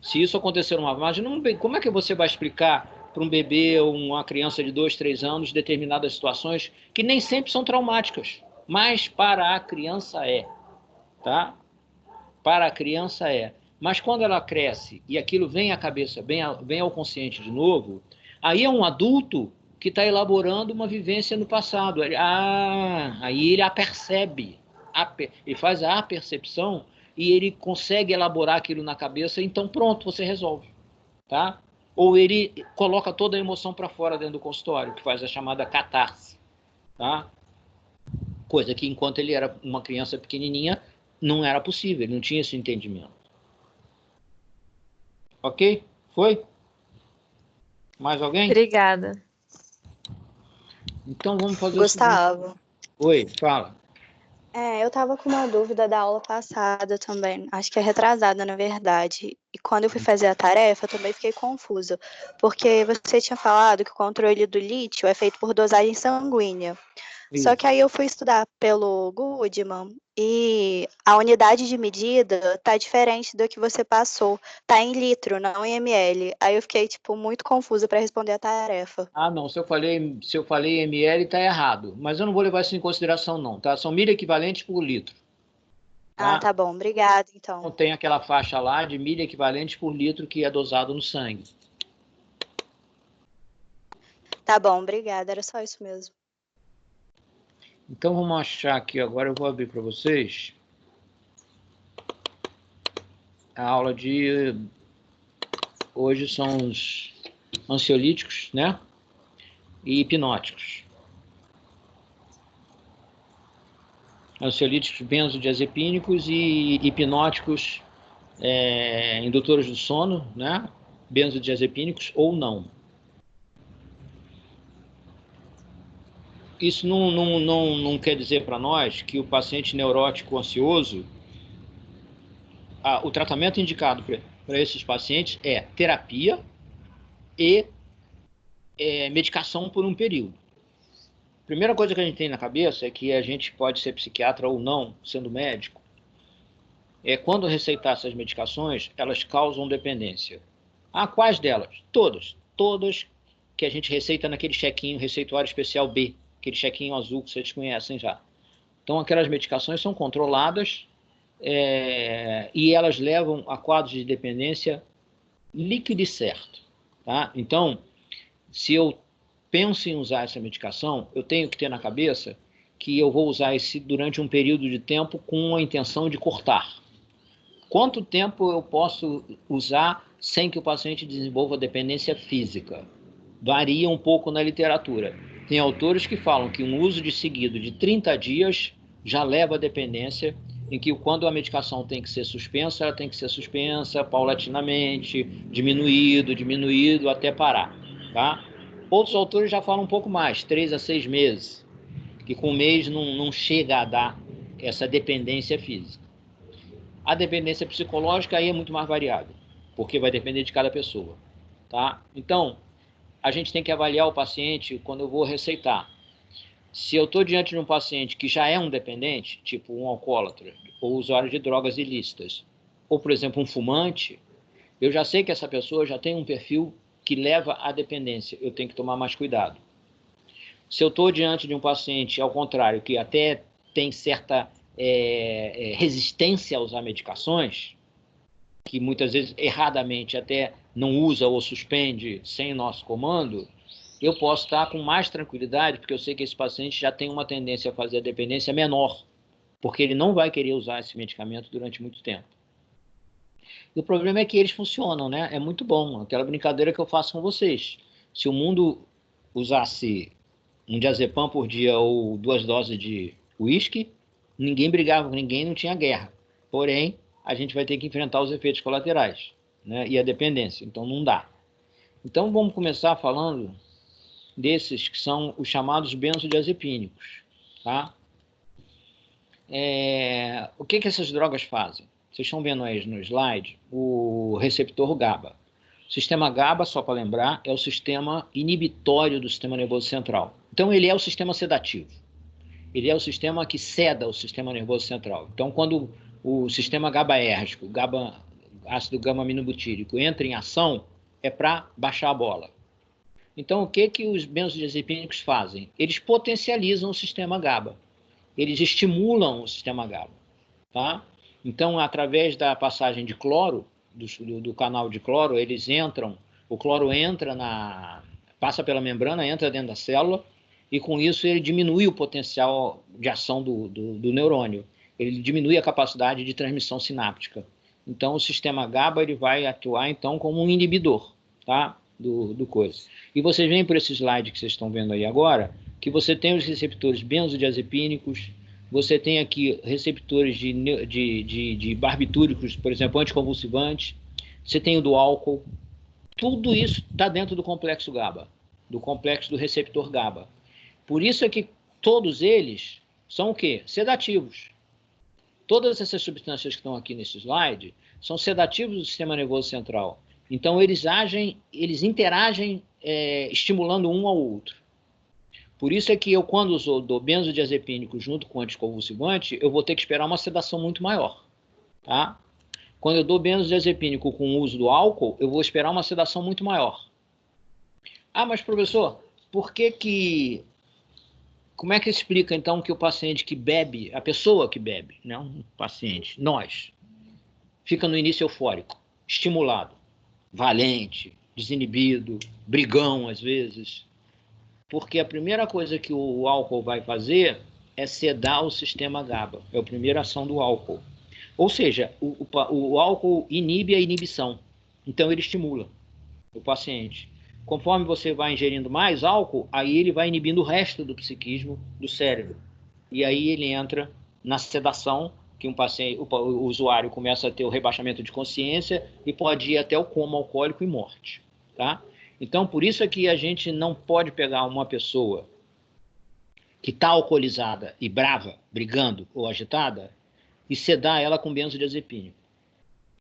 se isso acontecer numa margem, como é que você vai explicar para um bebê ou uma criança de 2, 3 anos determinadas situações que nem sempre são traumáticas, mas para a criança tá? Para a criança Mas quando ela cresce e aquilo vem à cabeça, vem ao consciente de novo, aí é um adulto que está elaborando uma vivência no passado. Aí ele a percebe, ele faz a percepção e ele consegue elaborar aquilo na cabeça, então pronto, você resolve, tá? Ou ele coloca toda a emoção para fora dentro do consultório, que faz a chamada catarse, tá? Coisa que enquanto ele era uma criança pequenininha, não era possível, ele não tinha esse entendimento. Ok? Foi? Mais alguém?
Obrigada.
Então vamos fazer
Gustavo.
o seguinte. Oi, fala.
Eu estava com uma dúvida da aula passada também, acho que é retrasada, na verdade. E quando eu fui fazer a tarefa, eu também fiquei confusa, porque você tinha falado que o controle do lítio é feito por dosagem sanguínea.
Isso.
Só que aí eu fui estudar pelo Goodman e a unidade de medida tá diferente do que você passou. Tá em litro, não em ml. Aí eu fiquei, muito confusa para responder a tarefa.
Não, se eu falei ml, está errado. Mas eu não vou levar isso em consideração, não, tá? São milha equivalentes por litro. Tá?
Tá bom. Obrigada, então.
Então tem aquela faixa lá de milha equivalentes por litro que é dosado no sangue.
Tá bom, obrigada. Era só isso mesmo.
Então vamos achar aqui, agora eu vou abrir para vocês a aula de... Hoje são os ansiolíticos, né? E hipnóticos. Ansiolíticos benzodiazepínicos e hipnóticos indutores do sono, né? Benzodiazepínicos ou não. Isso não quer dizer para nós que o paciente neurótico ansioso, o tratamento indicado para esses pacientes é terapia e medicação por um período. A primeira coisa que a gente tem na cabeça é que a gente pode ser psiquiatra ou não, sendo médico, quando receitar essas medicações, elas causam dependência. Quais delas? Todas. Todas que a gente receita naquele chequinho, receituário especial B, aquele chequinho azul que vocês conhecem já. Então, aquelas medicações são controladas e elas levam a quadros de dependência líquido e certo. Tá? Então, se eu penso em usar essa medicação, eu tenho que ter na cabeça que eu vou usar esse durante um período de tempo com a intenção de cortar. Quanto tempo eu posso usar sem que o paciente desenvolva dependência física? Varia um pouco na literatura. Tem autores que falam que um uso de seguido de 30 dias já leva à dependência, em que quando a medicação tem que ser suspensa, ela tem que ser suspensa paulatinamente, diminuído, até parar. Tá? Outros autores já falam um pouco mais, 3 a 6 meses, que com um mês não chega a dar essa dependência física. A dependência psicológica aí é muito mais variável, porque vai depender de cada pessoa. Tá? Então, a gente tem que avaliar o paciente quando eu vou receitar. Se eu estou diante de um paciente que já é um dependente, tipo um alcoólatra, ou usuário de drogas ilícitas, ou, por exemplo, um fumante, eu já sei que essa pessoa já tem um perfil que leva à dependência. Eu tenho que tomar mais cuidado. Se eu estou diante de um paciente, ao contrário, que até tem certa resistência a usar medicações, que muitas vezes erradamente até não usa ou suspende sem nosso comando, eu posso estar com mais tranquilidade, porque eu sei que esse paciente já tem uma tendência a fazer a dependência menor, porque ele não vai querer usar esse medicamento durante muito tempo. E o problema é que eles funcionam, né? É muito bom, aquela brincadeira que eu faço com vocês. Se o mundo usasse um diazepam por dia ou 2 doses de uísque, ninguém brigava com ninguém, não tinha guerra. Porém, a gente vai ter que enfrentar os efeitos colaterais, né? E a dependência, então não dá. Então vamos começar falando desses que são os chamados benzodiazepínicos, tá? O que essas drogas fazem? Vocês estão vendo aí no slide o receptor GABA. O sistema GABA, só para lembrar, é o sistema inibitório do sistema nervoso central. Então ele é o sistema sedativo. Ele é o sistema que seda o sistema nervoso central. Então quando o sistema GABAérgico, ácido gama-aminobutírico, entra em ação, é para baixar a bola. Então, o que os benzodiazepínicos fazem? Eles potencializam o sistema GABA. Eles estimulam o sistema GABA. Tá? Então, através da passagem de cloro, do canal de cloro, o cloro passa pela membrana, entra dentro da célula, e com isso ele diminui o potencial de ação do neurônio. Ele diminui a capacidade de transmissão sináptica. Então, o sistema GABA ele vai atuar, então, como um inibidor, tá? do coisa. E vocês veem por esse slide que vocês estão vendo aí agora, que você tem os receptores benzodiazepínicos, você tem aqui receptores de barbitúricos, por exemplo, anticonvulsivantes, você tem o do álcool, tudo isso está dentro do complexo GABA, do complexo do receptor GABA. Por isso é que todos eles são o quê? Sedativos. Todas essas substâncias que estão aqui nesse slide são sedativos do sistema nervoso central. Então, eles interagem estimulando um ao outro. Por isso é que eu, quando dou benzodiazepínico junto com anticonvulsivante, eu vou ter que esperar uma sedação muito maior. Tá? Quando eu dou benzodiazepínico com o uso do álcool, eu vou esperar uma sedação muito maior. Mas professor, como é que explica, então, que o paciente que bebe, a pessoa que bebe, não um paciente, nós, fica no início eufórico, estimulado, valente, desinibido, brigão às vezes? Porque a primeira coisa que o álcool vai fazer é sedar o sistema GABA. É a primeira ação do álcool. Ou seja, o álcool inibe a inibição. Então, ele estimula o paciente. Conforme você vai ingerindo mais álcool, aí ele vai inibindo o resto do psiquismo do cérebro. E aí ele entra na sedação, que o usuário começa a ter o rebaixamento de consciência e pode ir até o coma alcoólico e morte. Tá? Então, por isso é que a gente não pode pegar uma pessoa que está alcoolizada e brava, brigando ou agitada, e sedar ela com benzodiazepínico.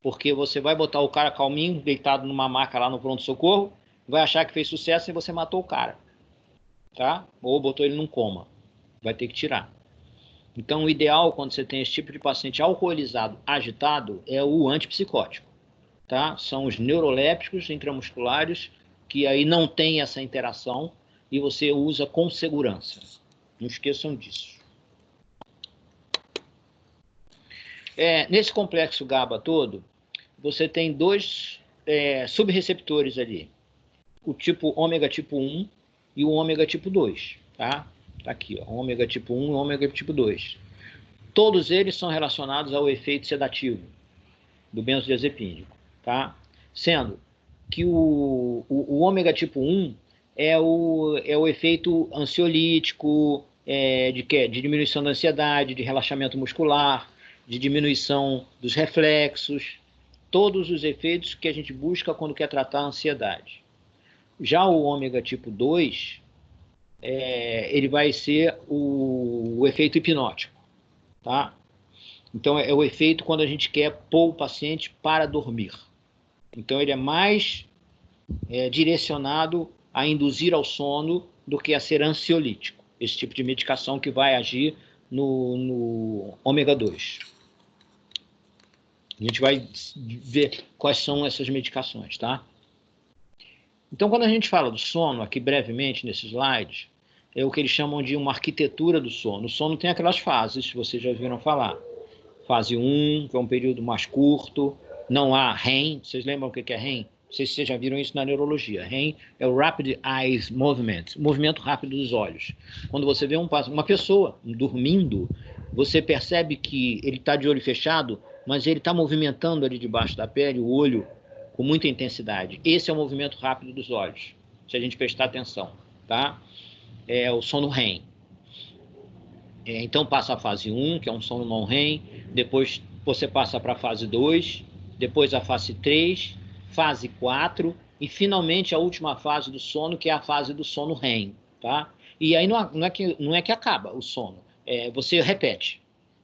Porque você vai botar o cara calminho, deitado numa maca lá no pronto-socorro, vai achar que fez sucesso e você matou o cara. Tá? Ou botou ele num coma. Vai ter que tirar. Então, o ideal, quando você tem esse tipo de paciente alcoolizado, agitado, é o antipsicótico. Tá? São os neurolépticos intramusculares, que aí não tem essa interação e você usa com segurança. Não esqueçam disso. Nesse complexo GABA todo, você tem dois subreceptores ali. O tipo ômega tipo 1 e o ômega tipo 2. Tá? Tá aqui, ó, ômega tipo 1 e ômega tipo 2. Todos eles são relacionados ao efeito sedativo do benzodiazepínico. Tá? Sendo que o ômega tipo 1 é o efeito ansiolítico, de diminuição da ansiedade, de relaxamento muscular, de diminuição dos reflexos, todos os efeitos que a gente busca quando quer tratar a ansiedade. Já o ômega tipo 2, ele vai ser o efeito hipnótico. Tá? Então, é o efeito quando a gente quer pôr o paciente para dormir. Então, ele é mais direcionado a induzir ao sono do que a ser ansiolítico. Esse tipo de medicação que vai agir no ômega 2. A gente vai ver quais são essas medicações, tá? Então, quando a gente fala do sono, aqui brevemente nesse slide, é o que eles chamam de uma arquitetura do sono. O sono tem aquelas fases, vocês já ouviram falar. Fase 1, que é um período mais curto, não há REM. Vocês lembram o que é REM? Não sei se vocês já viram isso na neurologia. REM é o Rapid Eye Movement, movimento rápido dos olhos. Quando você vê uma pessoa dormindo, você percebe que ele está de olho fechado, mas ele está movimentando ali debaixo da pele o olho com muita intensidade. Esse é o movimento rápido dos olhos, se a gente prestar atenção. Tá? É o sono REM. Então passa a fase 1, que é um sono não REM, depois você passa para a fase 2, depois a fase 3, fase 4 e finalmente a última fase do sono, que é a fase do sono REM. Tá? E aí não é que acaba o sono, você repete.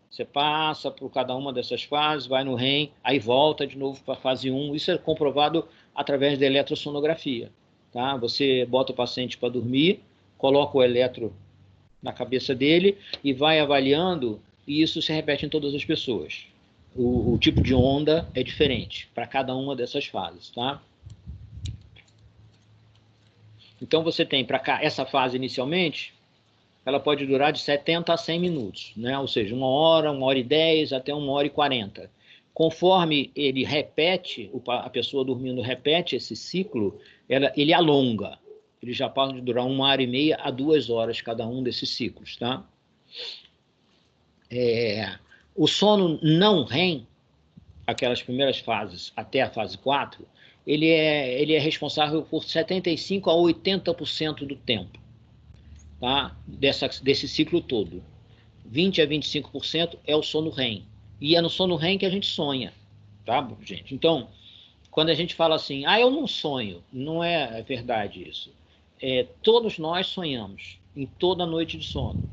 Você passa por cada uma dessas fases, vai no REM, aí volta de novo para a fase 1. Isso é comprovado através da eletrossonografia. Tá? Você bota o paciente para dormir, coloca o eletro na cabeça dele e vai avaliando, e isso se repete em todas as pessoas. O tipo de onda é diferente para cada uma dessas fases. Tá? Então, você tem para cá, essa fase inicialmente, ela pode durar de 70 a 100 minutos, né? Ou seja, 1 hora, 1 hora e 10, até 1 hora e 40. Conforme ele repete, a pessoa dormindo repete esse ciclo, ele alonga. Ele já pode durar 1 hora e meia a 2 horas cada um desses ciclos. Tá? O sono não REM, aquelas primeiras fases até a fase 4, ele é responsável por 75% a 80% do tempo. Tá? Desse ciclo todo. 20% a 25% é o sono REM. E é no sono REM que a gente sonha. Tá, gente? Então, quando a gente fala assim, eu não sonho, não é verdade isso. Todos nós sonhamos em toda noite de sono,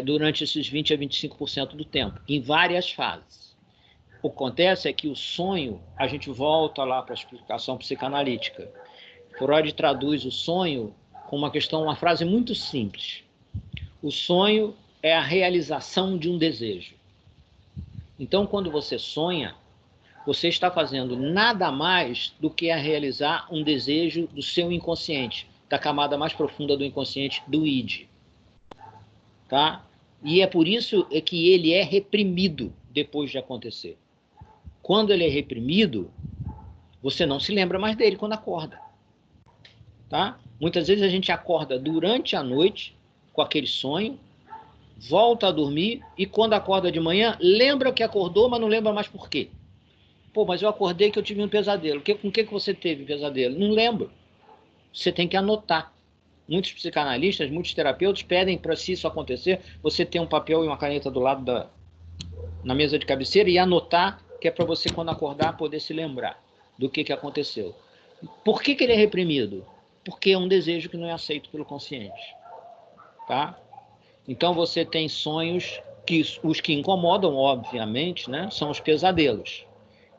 durante esses 20% a 25% do tempo, em várias fases. O que acontece é que o sonho, a gente volta lá para a explicação psicanalítica. Freud traduz o sonho com uma frase muito simples. O sonho é a realização de um desejo. Então, quando você sonha, você está fazendo nada mais do que a realizar um desejo do seu inconsciente, da camada mais profunda do inconsciente, do id. Tá? E é por isso que ele é reprimido depois de acontecer. Quando ele é reprimido, você não se lembra mais dele quando acorda. Tá? Muitas vezes a gente acorda durante a noite com aquele sonho, volta a dormir e quando acorda de manhã, lembra que acordou, mas não lembra mais por quê. Mas eu acordei que eu tive um pesadelo. Com o que você teve pesadelo? Não lembro. Você tem que anotar. Muitos psicanalistas, muitos terapeutas pedem para, se isso acontecer, você ter um papel e uma caneta do lado na mesa de cabeceira e anotar, que é para você, quando acordar, poder se lembrar do que aconteceu. Por que ele é reprimido? Porque é um desejo que não é aceito pelo consciente. Tá? Então, você tem sonhos que os que incomodam, obviamente, né, são os pesadelos.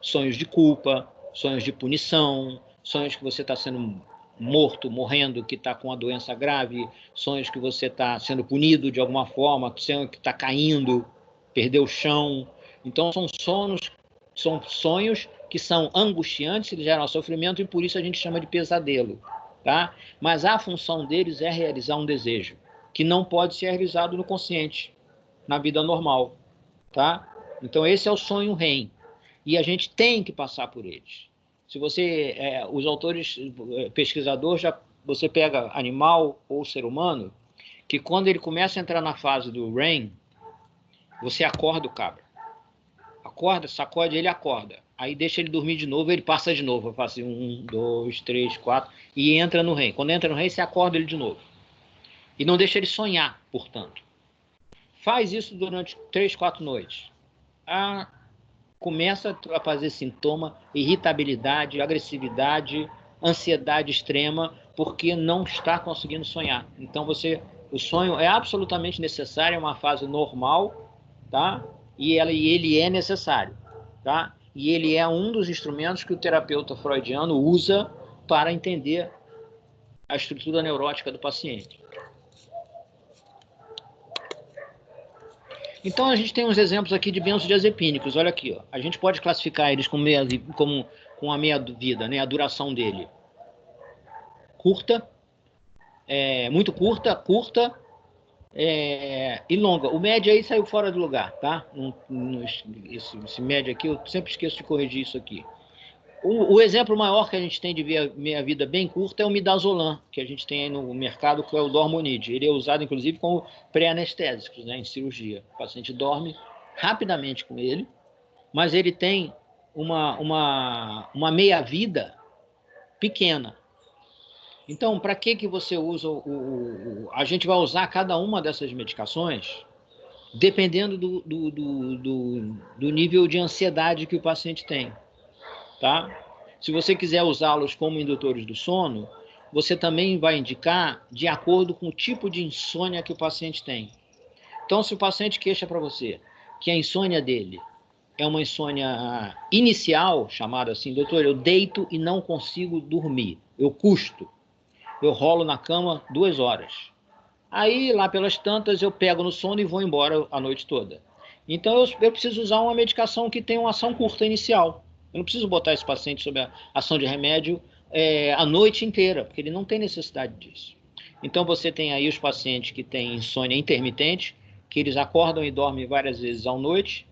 Sonhos de culpa, sonhos de punição, sonhos que você está sendo morto, morrendo, que está com uma doença grave, sonhos que você está sendo punido de alguma forma, sonho que está caindo, perdeu o chão. Então, são sonhos que são angustiantes, eles geram sofrimento, e por isso a gente chama de pesadelo. Tá? Mas a função deles é realizar um desejo, que não pode ser realizado no consciente, na vida normal. Tá? Então, esse é o sonho REM. E a gente tem que passar por eles. Se você, os autores, pesquisadores, você pega animal ou ser humano, que quando ele começa a entrar na fase do REM, você acorda o cabra. Acorda, sacode, ele acorda. Aí deixa ele dormir de novo, ele passa de novo. Faz assim, 1, 2, 3, 4, e entra no REM. Quando entra no REM, você acorda ele de novo. E não deixa ele sonhar, portanto. Faz isso durante 3, 4 noites. Começa a fazer sintoma, irritabilidade, agressividade, ansiedade extrema, porque não está conseguindo sonhar. Então, o sonho é absolutamente necessário, é uma fase normal, tá? E ele é necessário, tá? E ele é um dos instrumentos que o terapeuta freudiano usa para entender a estrutura neurótica do paciente. Então, a gente tem uns exemplos aqui de benzodiazepínicos. Olha aqui, ó. A gente pode classificar eles com a meia-vida, né? A duração dele. Curta, muito curta e longa. O médio aí saiu fora do lugar, tá? Esse médio aqui, eu sempre esqueço de corrigir isso aqui. O exemplo maior que a gente tem de meia-vida bem curta é o midazolam, que a gente tem aí no mercado, que é o Dormonide. Ele é usado, inclusive, como pré-anestésico, né, em cirurgia. O paciente dorme rapidamente com ele, mas ele tem uma meia-vida pequena. Então, para que você usa a gente vai usar cada uma dessas medicações dependendo do nível de ansiedade que o paciente tem. Tá? Se você quiser usá-los como indutores do sono, você também vai indicar de acordo com o tipo de insônia que o paciente tem. Então, se o paciente queixa para você que a insônia dele é uma insônia inicial, chamada assim, doutor, eu deito e não consigo dormir, eu custo, eu rolo na cama 2 horas. Aí, lá pelas tantas, eu pego no sono e vou embora a noite toda. Então, eu preciso usar uma medicação que tenha uma ação curta inicial. Eu não preciso botar esse paciente sob a ação de remédio a noite inteira, porque ele não tem necessidade disso. Então, você tem aí os pacientes que têm insônia intermitente, que eles acordam e dormem várias vezes à noite,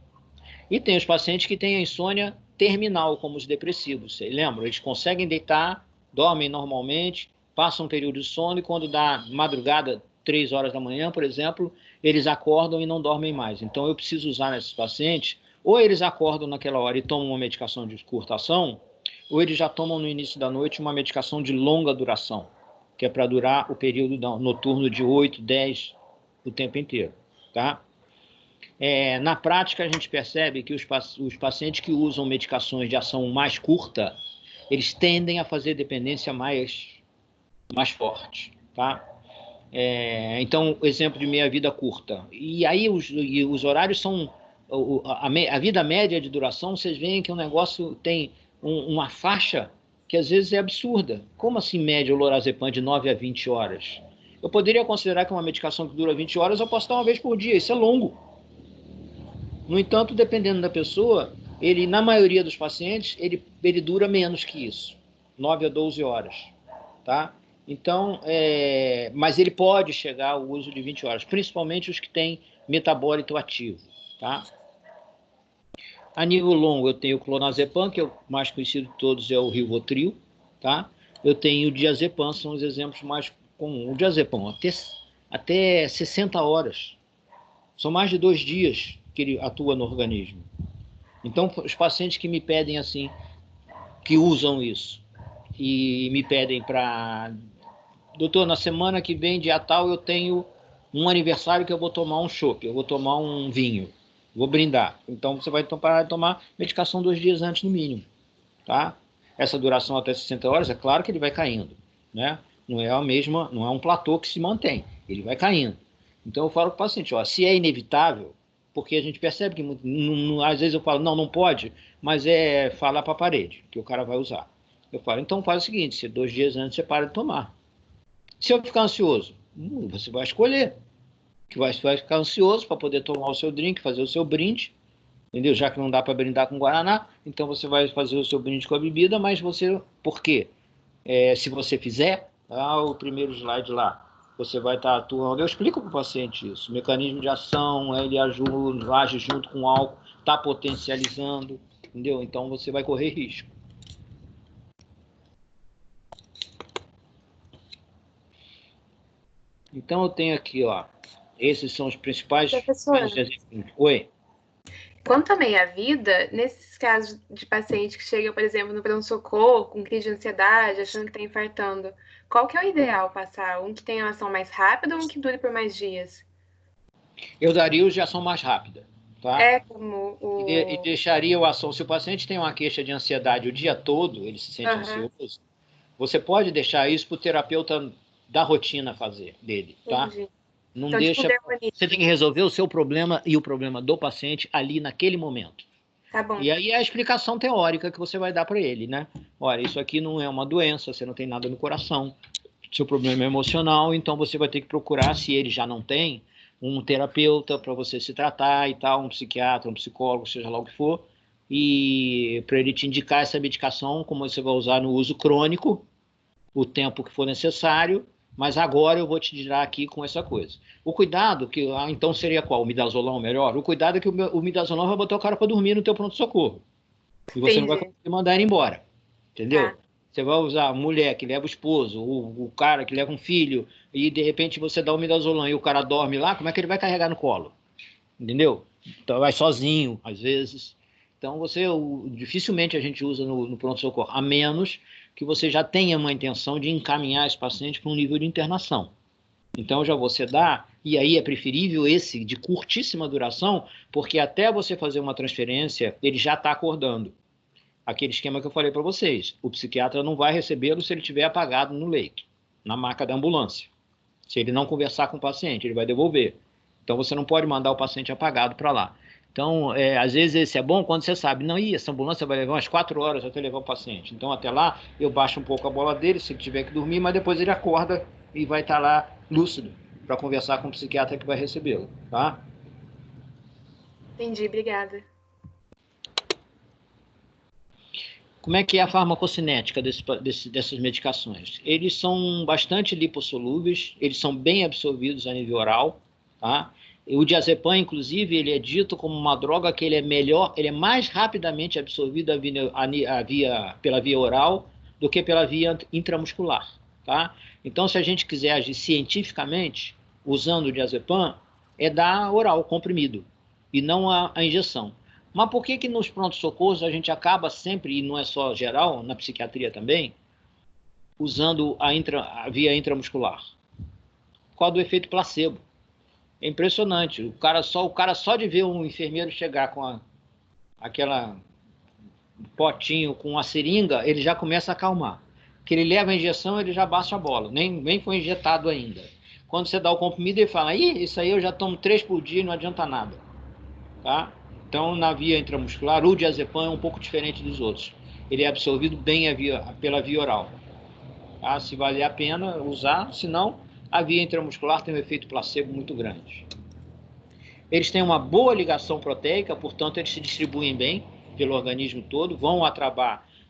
e tem os pacientes que têm a insônia terminal, como os depressivos. Você lembra? Eles conseguem deitar, dormem normalmente, passam um período de sono, e quando dá madrugada, 3 horas da manhã, por exemplo, eles acordam e não dormem mais. Então, eu preciso usar nesses pacientes. Ou eles acordam naquela hora e tomam uma medicação de curta ação, ou eles já tomam no início da noite uma medicação de longa duração, que é para durar o período noturno de 8, 10, o tempo inteiro. Tá? Na prática, a gente percebe que os pacientes que usam medicações de ação mais curta, eles tendem a fazer dependência mais forte. Tá? Então, exemplo de meia-vida curta. E aí os horários são... A vida média de duração, vocês veem que o negócio tem uma faixa que às vezes é absurda. Como assim média o lorazepam de 9 a 20 horas? Eu poderia considerar que uma medicação que dura 20 horas eu posso dar uma vez por dia, isso é longo. No entanto, dependendo da pessoa, na maioria dos pacientes, ele dura menos que isso, 9 a 12 horas. Tá? Então, mas ele pode chegar ao uso de 20 horas, principalmente os que têm metabólito ativo. Tá? A nível longo, eu tenho o clonazepam, que é o mais conhecido de todos, é o Rivotril. Tá? Eu tenho o diazepam, são os exemplos mais comuns. O diazepam, até 60 horas. São mais de 2 dias que ele atua no organismo. Então, os pacientes que me pedem assim, que usam isso, e me pedem para... Doutor, na semana que vem, dia tal, eu tenho um aniversário que eu vou tomar um chopp, eu vou tomar um vinho, vou brindar. Então, você vai parar de tomar medicação 2 dias antes, no mínimo. Tá? Essa duração até 60 horas, é claro que ele vai caindo. Né? Não é a mesma, não é um platô que se mantém, ele vai caindo. Então, eu falo para o paciente, ó, se é inevitável, porque a gente percebe que, às vezes eu falo, não pode, mas é falar para a parede, que o cara vai usar. Eu falo, então faz o seguinte, se 2 dias antes você para de tomar. Se eu ficar ansioso, você vai escolher, que vai ficar ansioso para poder tomar o seu drink, fazer o seu brinde, entendeu? Já que não dá para brindar com Guaraná, então você vai fazer o seu brinde com a bebida, mas você, por quê? Se você fizer, o primeiro slide lá, você vai estar atuando. Eu explico para o paciente isso. O mecanismo de ação, ele age junto com o álcool, está potencializando, entendeu? Então você vai correr risco. Então eu tenho aqui, ó, esses são os principais.
Professor,
oi.
quanto à meia-vida, nesses casos de paciente que chega, por exemplo, no pronto-socorro, com crise de ansiedade, achando que está infartando, qual que é o ideal passar? Um que tenha ação mais rápida ou um que dure por mais dias?
Eu daria os de ação mais rápida, tá?
Como o...
E deixaria o ação. Se o paciente tem uma queixa de ansiedade o dia todo, ele se sente ansioso, você pode deixar isso para o terapeuta da rotina fazer dele, tá?
Entendi.
Não
então,
deixa.
Tipo,
você tem que resolver o seu problema e o problema do paciente ali naquele momento.
Tá bom.
E aí é a explicação teórica que você vai dar para ele, né? Olha, isso aqui não é uma doença, você não tem nada no coração, seu problema é emocional, então você vai ter que procurar, se ele já não tem, um terapeuta para você se tratar e tal, um psiquiatra, um psicólogo, seja lá o que for, e para ele te indicar essa medicação, como você vai usar no uso crônico, o tempo que for necessário, mas agora eu vou te dizer aqui com essa coisa. O cuidado, que então seria qual? O midazolam melhor? O cuidado é que o midazolam vai botar o cara para dormir no teu pronto-socorro. E você não vai conseguir mandar ele embora. Entendeu? Você vai usar a mulher que leva o esposo, o cara que leva um filho, e de repente você dá o midazolam e o cara dorme lá, como é que ele vai carregar no colo? Entendeu? Então vai sozinho, às vezes. Então dificilmente a gente usa no pronto-socorro, a menos que você já tenha uma intenção de encaminhar esse paciente para um nível de internação. Então já você dá, e aí é preferível esse de curtíssima duração, porque até você fazer uma transferência, ele já está acordando. Aquele esquema que eu falei para vocês, o psiquiatra não vai recebê-lo se ele estiver apagado no leito, na maca da ambulância. Se ele não conversar com o paciente, ele vai devolver. Então você não pode mandar o paciente apagado para lá. Então, às vezes esse é bom quando você sabe, não, essa ambulância vai levar umas 4 horas até levar o paciente. Então, até lá, eu baixo um pouco a bola dele, se ele tiver que dormir, mas depois ele acorda e vai estar lá lúcido para conversar com o psiquiatra que vai recebê-lo, tá?
Entendi, obrigada.
Como é que é a farmacocinética dessas medicações? Eles são bastante lipossolúveis, eles são bem absorvidos a nível oral, tá? O diazepam, inclusive, ele é dito como uma droga que ele é melhor, ele é mais rapidamente absorvido pela via oral do que pela via intramuscular, tá? Então, se a gente quiser agir cientificamente, usando o diazepam, é dar oral, comprimido, e não a injeção. Mas por que nos pronto-socorros a gente acaba sempre, e não é só geral, na psiquiatria também, usando a via intramuscular? Por causa do efeito placebo. É impressionante. O cara só de ver um enfermeiro chegar com aquela potinho com a seringa, ele já começa a acalmar. Que ele leva a injeção, ele já baixa a bola. Nem foi injetado ainda. Quando você dá o comprimido, ele fala, isso aí eu já tomo 3 por dia e não adianta nada. Tá? Então, na via intramuscular, o diazepam é um pouco diferente dos outros. Ele é absorvido bem pela via oral. Tá? Se vale a pena usar, senão a via intramuscular tem um efeito placebo muito grande. Eles têm uma boa ligação proteica, portanto, eles se distribuem bem pelo organismo todo, vão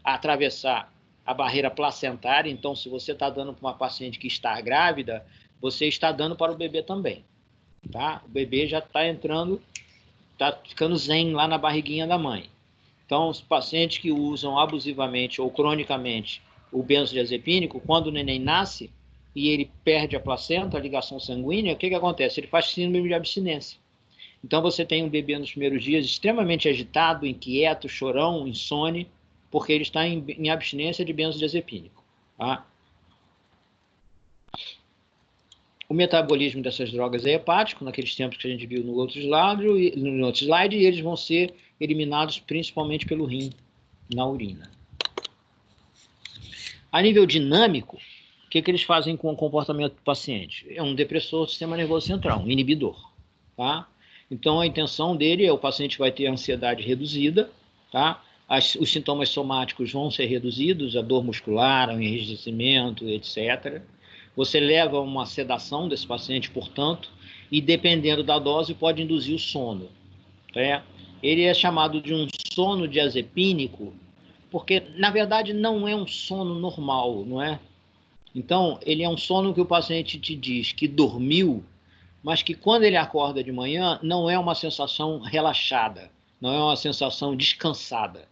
atravessar a barreira placentária. Então, se você está dando para uma paciente que está grávida, você está dando para o bebê também. Tá? O bebê já está entrando, está ficando zen lá na barriguinha da mãe. Então, os pacientes que usam abusivamente ou cronicamente o benzodiazepínico, quando o neném nasce e ele perde a placenta, a ligação sanguínea, o que acontece? Ele faz síndrome de abstinência. Então, você tem um bebê nos primeiros dias extremamente agitado, inquieto, chorão, insone, porque ele está em abstinência de benzodiazepínico. Tá? O metabolismo dessas drogas é hepático, naqueles tempos que a gente viu no outro slide, e eles vão ser eliminados principalmente pelo rim, na urina. A nível dinâmico, o que eles fazem com o comportamento do paciente? É um depressor do sistema nervoso central, um inibidor, tá? Então, a intenção dele é o paciente vai ter ansiedade reduzida, tá? Os sintomas somáticos vão ser reduzidos, a dor muscular, o enrijecimento, etc. Você leva uma sedação desse paciente, portanto, e dependendo da dose, pode induzir o sono. Tá? Ele é chamado de um sono diazepínico, porque, na verdade, não é um sono normal, não é? Então, ele é um sono que o paciente te diz que dormiu, mas que quando ele acorda de manhã, não é uma sensação relaxada, não é uma sensação descansada.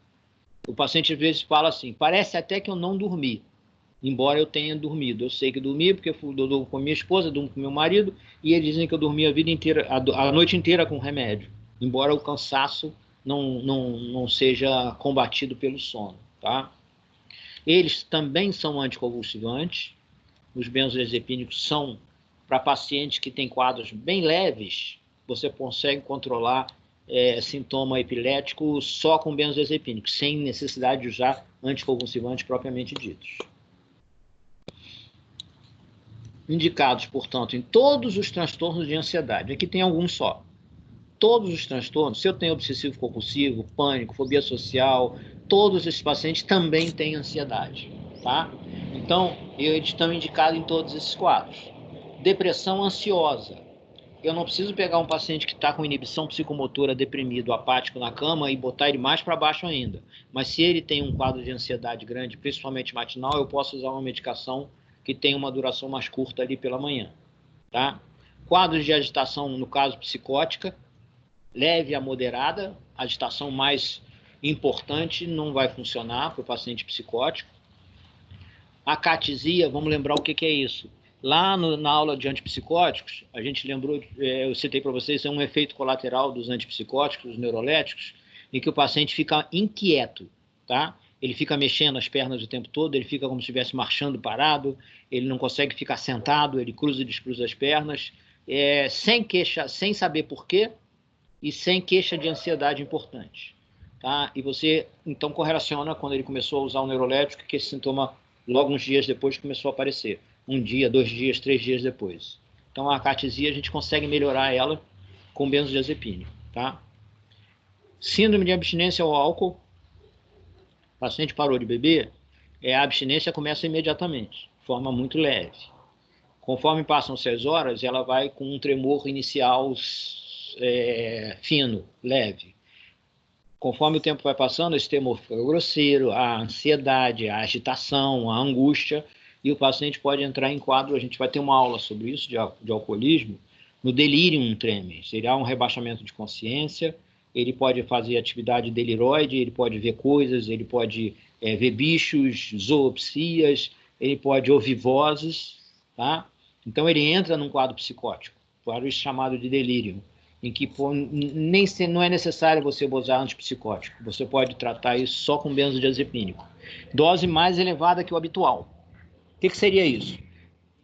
O paciente às vezes fala assim, parece até que eu não dormi, embora eu tenha dormido. Eu sei que dormi porque eu durmo com minha esposa, durmo com meu marido, e eles dizem que eu dormi a vida inteira, a noite inteira com remédio, embora o cansaço não seja combatido pelo sono. Tá? Eles também são anticonvulsivantes. Os benzodiazepínicos são para pacientes que têm quadros bem leves, você consegue controlar sintoma epilético só com benzodiazepínicos, sem necessidade de usar anticonvulsivantes propriamente ditos. Indicados, portanto, em todos os transtornos de ansiedade. Aqui tem alguns só. Todos os transtornos, se eu tenho obsessivo compulsivo, pânico, fobia social, todos esses pacientes também têm ansiedade, tá? Então, eles estão indicados em todos esses quadros. Depressão ansiosa. Eu não preciso pegar um paciente que está com inibição psicomotora, deprimido, apático na cama e botar ele mais para baixo ainda. Mas se ele tem um quadro de ansiedade grande, principalmente matinal, eu posso usar uma medicação que tem uma duração mais curta ali pela manhã. Tá? Quadros de agitação, no caso psicótica, leve a moderada, a agitação mais importante não vai funcionar para o paciente psicótico. Acatesia, vamos lembrar o que é isso. Lá na aula de antipsicóticos, a gente lembrou, eu citei para vocês, é um efeito colateral dos antipsicóticos, dos neuroléticos, em que o paciente fica inquieto, tá? Ele fica mexendo as pernas o tempo todo, ele fica como se estivesse marchando parado, ele não consegue ficar sentado, ele cruza e descruza as pernas, sem queixa, sem saber por quê, e sem queixa de ansiedade importante. Tá? E você, então, correlaciona quando ele começou a usar o neurolético, que esse sintoma, logo uns dias depois, começou a aparecer. 1 dia, 2 dias, 3 dias depois. Então, a acatesia, a gente consegue melhorar ela com benzodiazepínico. Tá? Síndrome de abstinência ao álcool. O paciente parou de beber, a abstinência começa imediatamente, de forma muito leve. Conforme passam 6 horas, ela vai com um tremor inicial fino, leve. Conforme o tempo vai passando, esse tremor fica grosseiro, a ansiedade, a agitação, a angústia, e o paciente pode entrar em quadro, a gente vai ter uma aula sobre isso, de alcoolismo, no delirium tremens. Seria um rebaixamento de consciência, ele pode fazer atividade deliroide, ele pode ver coisas, ele pode ver bichos, zoopsias, ele pode ouvir vozes, tá? Então ele entra num quadro psicótico, quadro chamado de delírio, em que não é necessário você usar antipsicótico, você pode tratar isso só com benzodiazepínico. Dose mais elevada que o habitual. O que seria isso?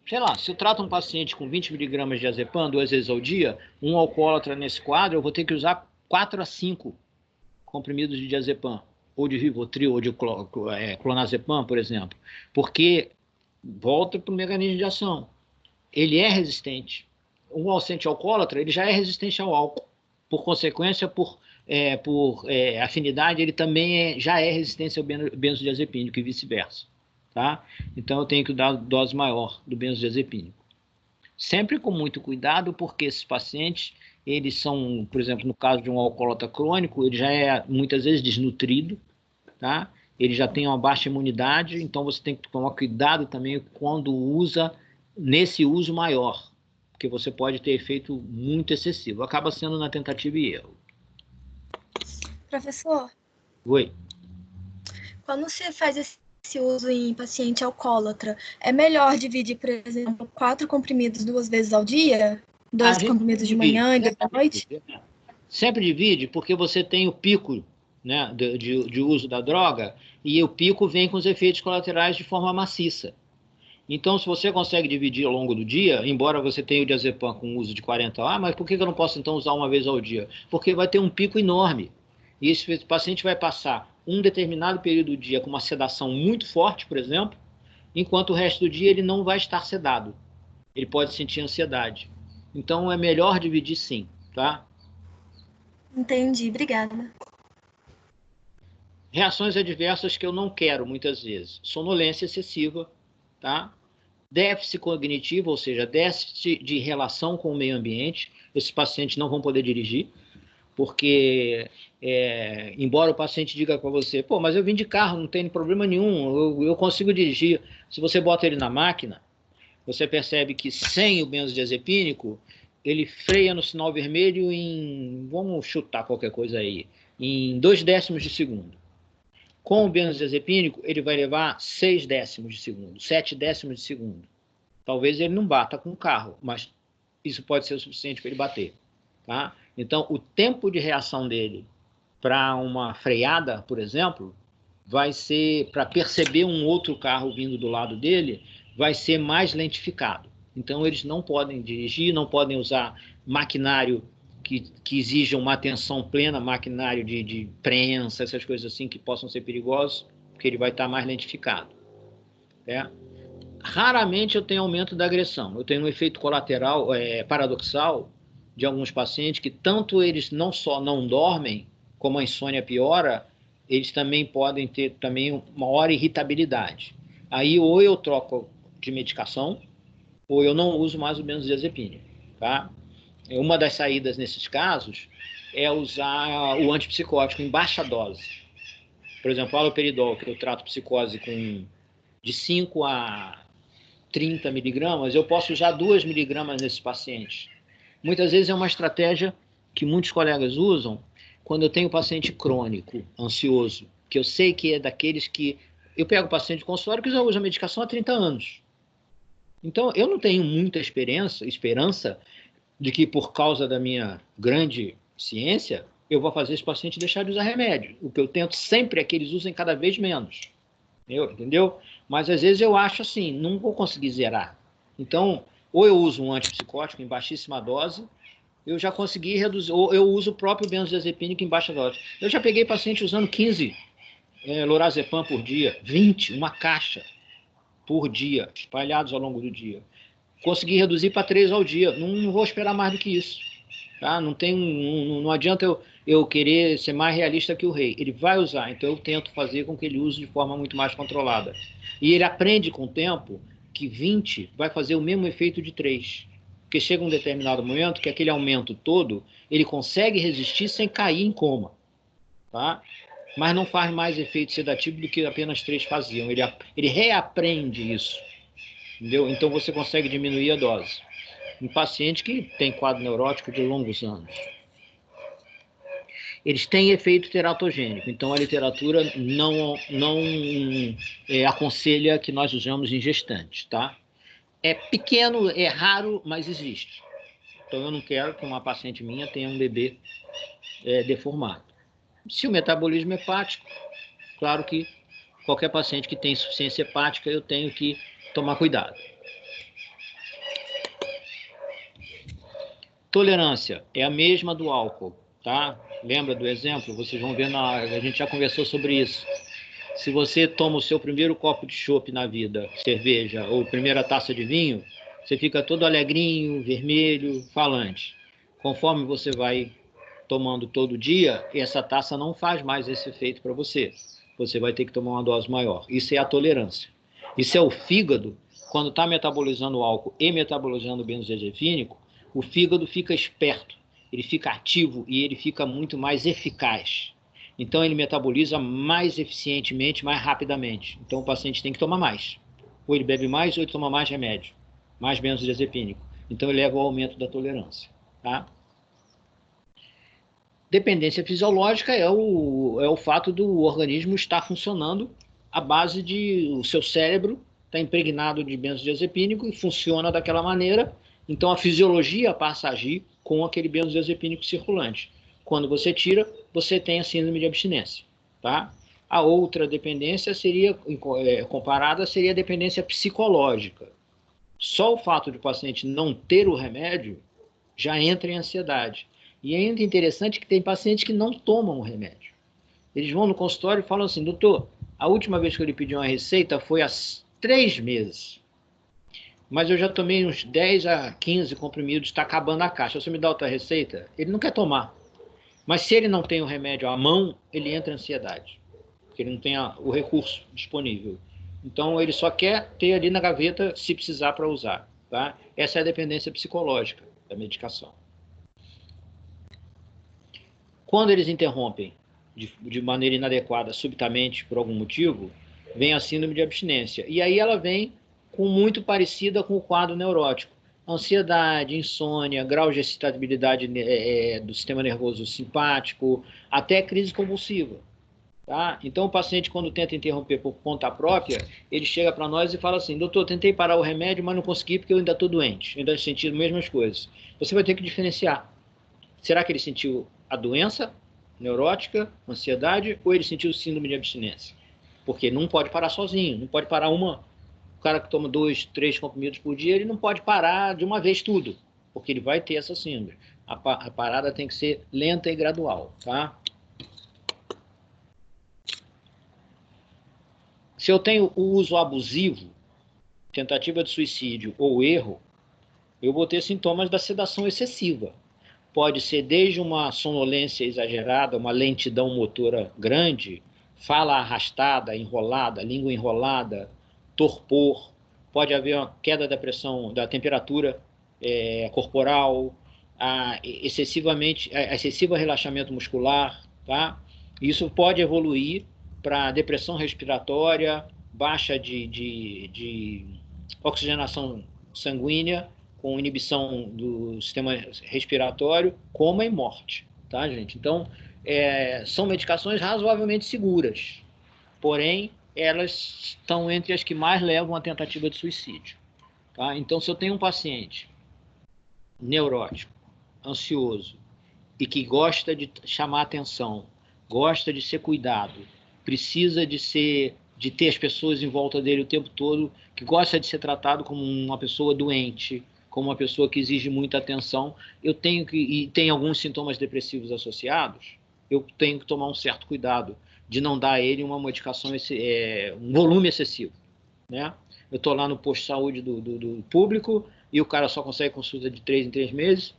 Sei lá, se eu trato um paciente com 20 mg de diazepam 2 vezes ao dia, um alcoólatra nesse quadro, eu vou ter que usar 4 a 5 comprimidos de diazepam, ou de Rivotril, ou de clonazepam, por exemplo, porque volta para o mecanismo de ação. Ele é resistente. Um paciente alcoólatra, ele já é resistente ao álcool. Por consequência, por afinidade, ele também já é resistente ao benzodiazepínico e vice-versa. Tá? Então, eu tenho que dar dose maior do benzodiazepínico. Sempre com muito cuidado, porque esses pacientes, eles são, por exemplo, no caso de um alcoólatra crônico, ele já é muitas vezes desnutrido, tá? Ele já tem uma baixa imunidade, então você tem que tomar cuidado também quando usa, nesse uso maior, porque você pode ter efeito muito excessivo. Acaba sendo na tentativa e erro.
Professor?
Oi.
Quando você faz esse uso em paciente alcoólatra, é melhor dividir, por exemplo, 4 comprimidos 2 vezes ao dia? 2 comprimidos de manhã e 2 à noite?
Sempre divide, porque você tem o pico, né, de uso da droga, e o pico vem com os efeitos colaterais de forma maciça. Então, se você consegue dividir ao longo do dia, embora você tenha o diazepam com uso de 40, mas por que eu não posso, então, usar uma vez ao dia? Porque vai ter um pico enorme. E esse paciente vai passar um determinado período do dia com uma sedação muito forte, por exemplo, enquanto o resto do dia ele não vai estar sedado. Ele pode sentir ansiedade. Então, é melhor dividir sim, tá?
Entendi, obrigada.
Reações adversas que eu não quero, muitas vezes. Sonolência excessiva, tá? Déficit cognitivo, ou seja, déficit de relação com o meio ambiente. Esses pacientes não vão poder dirigir, porque, embora o paciente diga para você, pô, mas eu vim de carro, não tem problema nenhum, eu consigo dirigir. Se você bota ele na máquina, você percebe que sem o benzodiazepínico, ele freia no sinal vermelho em, vamos chutar qualquer coisa aí, em 0,2 de segundo. Com o benzodiazepínico, ele vai levar 0,6 de segundo, 0,7 de segundo. Talvez ele não bata com o carro, mas isso pode ser o suficiente para ele bater. Tá? Então, o tempo de reação dele para uma freada, por exemplo, vai ser, para perceber um outro carro vindo do lado dele, vai ser mais lentificado. Então, eles não podem dirigir, não podem usar maquinário que exijam uma atenção plena, maquinário de prensa, essas coisas assim que possam ser perigosos, porque ele vai estar mais lentificado. Né? Raramente eu tenho aumento da agressão. Eu tenho um efeito colateral paradoxal de alguns pacientes que tanto eles não só não dormem, como a insônia piora, eles também podem ter também maior irritabilidade. Aí ou eu troco de medicação, ou eu não uso mais o benzodiazepina. Tá? Uma das saídas nesses casos é usar o antipsicótico em baixa dose. Por exemplo, o haloperidol, que eu trato psicose de 5 a 30 miligramas, eu posso usar 2 miligramas nesses pacientes. Muitas vezes é uma estratégia que muitos colegas usam quando eu tenho paciente crônico, ansioso, que eu sei que é daqueles que... Eu pego paciente de consultório que já usa medicação há 30 anos. Então, eu não tenho muita esperança de que, por causa da minha grande ciência, eu vou fazer esse paciente deixar de usar remédio. O que eu tento sempre é que eles usem cada vez menos. Entendeu? Mas, às vezes, eu acho assim, não vou conseguir zerar. Então, ou eu uso um antipsicótico em baixíssima dose, eu já consegui reduzir, ou eu uso o próprio benzodiazepínico em baixa dose. Eu já peguei paciente usando 15 lorazepam por dia, 20, uma caixa por dia, espalhados ao longo do dia. Consegui reduzir para 3 ao dia. Não vou esperar mais do que isso. Tá? Não adianta eu querer ser mais realista que o rei. Ele vai usar, então eu tento fazer com que ele use de forma muito mais controlada. E ele aprende com o tempo que 20 vai fazer o mesmo efeito de 3. Porque chega um determinado momento que aquele aumento todo, ele consegue resistir sem cair em coma. Tá? Mas não faz mais efeito sedativo do que apenas 3 faziam. Ele reaprende isso. Entendeu? Então você consegue diminuir a dose. Em paciente que tem quadro neurótico de longos anos. Eles têm efeito teratogênico, então a literatura não aconselha que nós usamos em gestantes, tá? É pequeno, é raro, mas existe. Então eu não quero que uma paciente minha tenha um bebê deformado. Se o metabolismo é hepático, claro que qualquer paciente que tem insuficiência hepática eu tenho que tomar cuidado. Tolerância é a mesma do álcool, tá? Lembra do exemplo? Vocês vão ver a gente já conversou sobre isso. Se você toma o seu primeiro copo de chopp na vida, cerveja, ou primeira taça de vinho, você fica todo alegrinho, vermelho, falante. Conforme você vai tomando todo dia, essa taça não faz mais esse efeito para você. Você vai ter que tomar uma dose maior. Isso é a tolerância. Isso é o fígado, quando está metabolizando o álcool e metabolizando o benzodiazepínico, o fígado fica esperto, ele fica ativo e ele fica muito mais eficaz. Então, ele metaboliza mais eficientemente, mais rapidamente. Então, o paciente tem que tomar mais. Ou ele bebe mais, ou ele toma mais remédio, mais benzodiazepínico. Então, ele leva ao aumento da tolerância. Tá? Dependência fisiológica é o fato do organismo estar funcionando à base de... O seu cérebro está impregnado de benzodiazepínico e funciona daquela maneira. Então, a fisiologia passa a agir com aquele benzodiazepínico circulante. Quando você tira, você tem a síndrome de abstinência. Tá? A outra dependência comparada seria a dependência psicológica. Só o fato de o paciente não ter o remédio já entra em ansiedade. E é ainda interessante que tem pacientes que não tomam o remédio. Eles vão no consultório e falam assim, doutor, a última vez que eu lhe pedi uma receita foi há 3 meses. Mas eu já tomei uns 10 a 15 comprimidos, está acabando a caixa. Você me dá outra receita? Ele não quer tomar. Mas se ele não tem o remédio à mão, ele entra em ansiedade, porque ele não tem o recurso disponível. Então, ele só quer ter ali na gaveta, se precisar, para usar. Tá? Essa é a dependência psicológica da medicação. Quando eles interrompem de maneira inadequada, subitamente, por algum motivo, vem a síndrome de abstinência. E aí ela vem muito parecida com o quadro neurótico. Ansiedade, insônia, grau de excitabilidade do sistema nervoso simpático, até crise convulsiva. Tá? Então, o paciente, quando tenta interromper por conta própria, ele chega para nós e fala assim: doutor, tentei parar o remédio, mas não consegui porque eu ainda estou doente, eu ainda senti as mesmas coisas. Você vai ter que diferenciar. Será que ele sentiu a doença neurótica, ansiedade, ou ele sentiu síndrome de abstinência? Porque não pode parar sozinho, não pode parar uma. O cara que toma 2, 3 comprimidos por dia, ele não pode parar de uma vez tudo, porque ele vai ter essa síndrome. A parada tem que ser lenta e gradual, tá? Se eu tenho o uso abusivo, tentativa de suicídio ou erro, eu vou ter sintomas da sedação excessiva. Pode ser desde uma sonolência exagerada, uma lentidão motora grande, fala arrastada, enrolada, língua enrolada, torpor, pode haver uma queda da pressão, da temperatura corporal, excessivo relaxamento muscular, tá? Isso pode evoluir para depressão respiratória, baixa de oxigenação sanguínea, com inibição do sistema respiratório, coma e morte, tá, gente? Então, são medicações razoavelmente seguras, porém, elas estão entre as que mais levam à tentativa de suicídio. Tá? Então, se eu tenho um paciente neurótico, ansioso, e que gosta de chamar atenção, gosta de ser cuidado, precisa de ter as pessoas em volta dele o tempo todo, que gosta de ser tratado como uma pessoa doente, como uma pessoa que exige muita atenção, e tem alguns sintomas depressivos associados, eu tenho que tomar um certo cuidado de não dar a ele uma medicação, um volume excessivo. Né? Eu estou lá no posto de saúde do público e o cara só consegue consulta de 3 em 3 meses.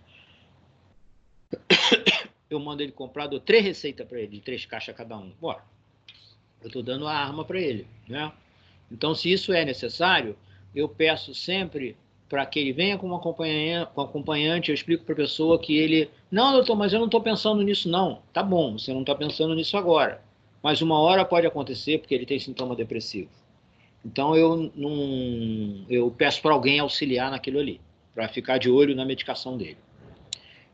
Eu mando ele comprar, dou 3 receitas para ele, de 3 caixas cada um. Bora. Eu estou dando a arma para ele. Né? Então, se isso é necessário, eu peço sempre para que ele venha com um acompanhante, eu explico para a pessoa que ele... Não, doutor, mas eu não estou pensando nisso, não. Tá bom, você não está pensando nisso agora. Mas uma hora pode acontecer porque ele tem sintoma depressivo. Então, eu peço para alguém auxiliar naquilo ali, para ficar de olho na medicação dele.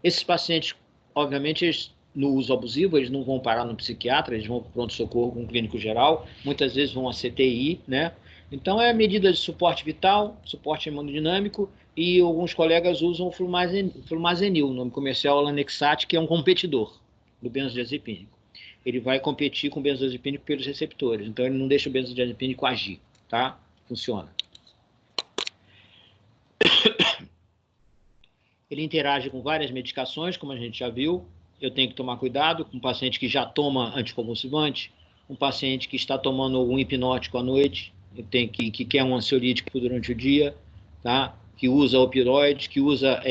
Esses pacientes, obviamente, no uso abusivo, eles não vão parar no psiquiatra, eles vão para o pronto-socorro com um clínico geral, muitas vezes vão a CTI, né? Então, é medida de suporte vital, suporte hemodinâmico, e alguns colegas usam o flumazenil, o nome comercial Lanexat, que é um competidor do benzodiazepínico. Ele vai competir com o benzodiazepínico pelos receptores, então ele não deixa o benzodiazepínico agir, tá? Funciona. Ele interage com várias medicações, como a gente já viu. Eu tenho que tomar cuidado com um paciente que já toma anticonvulsivante, um paciente que está tomando algum hipnótico à noite, que quer um ansiolítico durante o dia, tá? Que usa opioides, que usa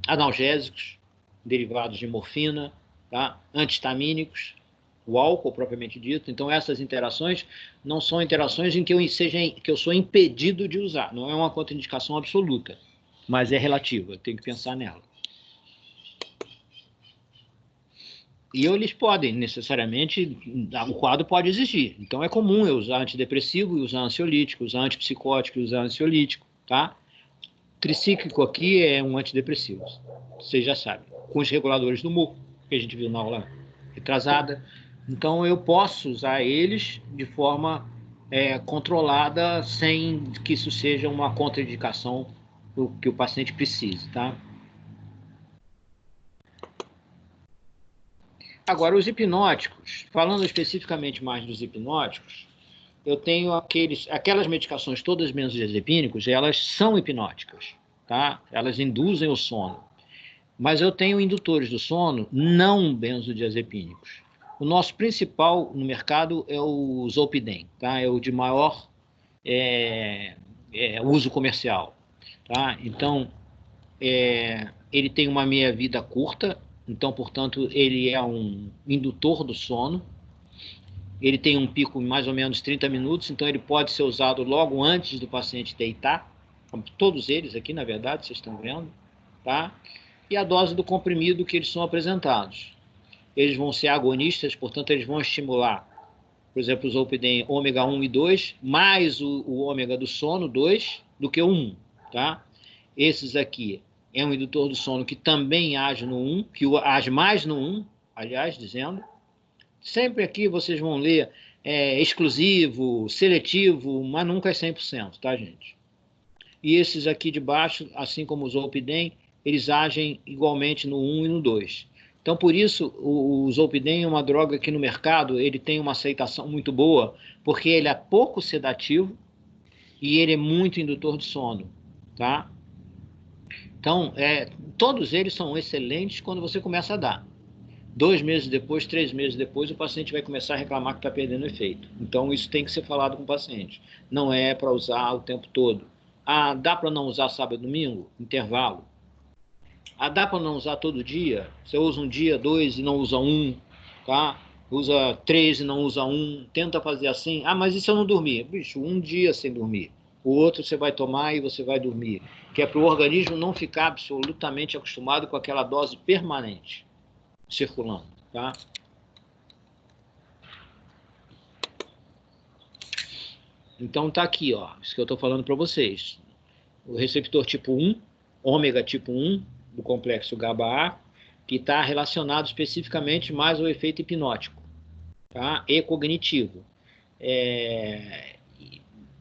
analgésicos, derivados de morfina, tá? Antihistamínicos, o álcool propriamente dito. Então, essas interações não são interações em que eu sou impedido de usar. Não é uma contraindicação absoluta, mas é relativa. Eu tenho que pensar nela. E eles podem, necessariamente, o quadro pode exigir. Então, é comum eu usar antidepressivo, usar ansiolítico, usar antipsicótico, usar ansiolítico, tá? Tricíclico aqui é um antidepressivo, vocês já sabem. Com os reguladores do humor, que a gente viu na aula retrasada. Então, eu posso usar eles de forma controlada, sem que isso seja uma contraindicação que o paciente precise, tá? Agora, os hipnóticos, falando especificamente mais dos hipnóticos, eu tenho aquelas medicações todas benzodiazepínicos, elas são hipnóticas, tá? Elas induzem o sono. Mas eu tenho indutores do sono não benzodiazepínicos. O nosso principal no mercado é o Zolpidem, tá? É o de maior uso comercial. Tá? Então, ele tem uma meia-vida curta, então, portanto, ele é um indutor do sono. Ele tem um pico de mais ou menos 30 minutos, então ele pode ser usado logo antes do paciente deitar, todos eles aqui, na verdade, vocês estão vendo, tá? E a dose do comprimido que eles são apresentados. Eles vão ser agonistas, portanto, eles vão estimular, por exemplo, o Zolpidem ômega 1 e 2, mais o ômega do sono 2 do que o 1, tá? Esses aqui é um indutor do sono que também age no 1, que age mais no 1, aliás, dizendo. Sempre aqui vocês vão ler exclusivo, seletivo, mas nunca é 100%, tá, gente? E esses aqui de baixo, assim como o Zolpidem, eles agem igualmente no 1 e no 2. Então, por isso, o Zolpidem é uma droga que no mercado ele tem uma aceitação muito boa, porque ele é pouco sedativo e ele é muito indutor de sono, tá? Então, todos eles são excelentes quando você começa a dar. 2 meses depois, 3 meses depois, o paciente vai começar a reclamar que está perdendo efeito. Então, isso tem que ser falado com o paciente. Não é para usar o tempo todo. Ah, dá para não usar sábado e domingo? Intervalo. Ah, dá para não usar todo dia? Você usa um dia, 2 e não usa 1, tá? Usa 3 e não usa 1. Tenta fazer assim. Ah, mas e se eu não dormir? Bicho, um dia sem dormir. O outro você vai tomar e você vai dormir. Que é para o organismo não ficar absolutamente acostumado com aquela dose permanente circulando, tá? Então tá aqui, ó, isso que eu estou falando para vocês. O receptor tipo 1, ômega tipo 1, do complexo GABA-A, que está relacionado especificamente mais ao efeito hipnótico, tá? E cognitivo.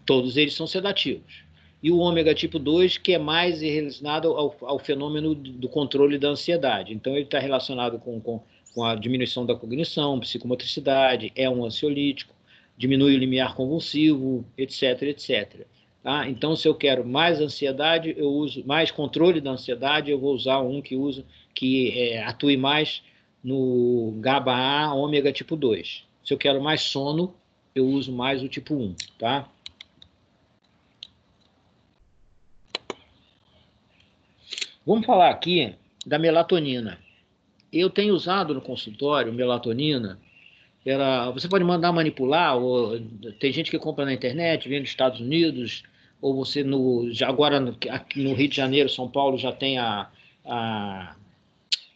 Todos eles são sedativos. E o ômega tipo 2, que é mais relacionado ao fenômeno do controle da ansiedade. Então, ele está relacionado com a diminuição da cognição, psicomotricidade, é um ansiolítico, diminui o limiar convulsivo, etc, etc. Tá? Então, se eu quero mais ansiedade, eu uso mais controle da ansiedade, eu vou usar um que atue mais no GABA-A, ômega tipo 2. Se eu quero mais sono, eu uso mais o tipo 1, tá? Vamos falar aqui da melatonina. Eu tenho usado no consultório melatonina. Você pode mandar manipular, ou tem gente que compra na internet, vem dos Estados Unidos, ou você agora aqui no Rio de Janeiro, São Paulo, já tem a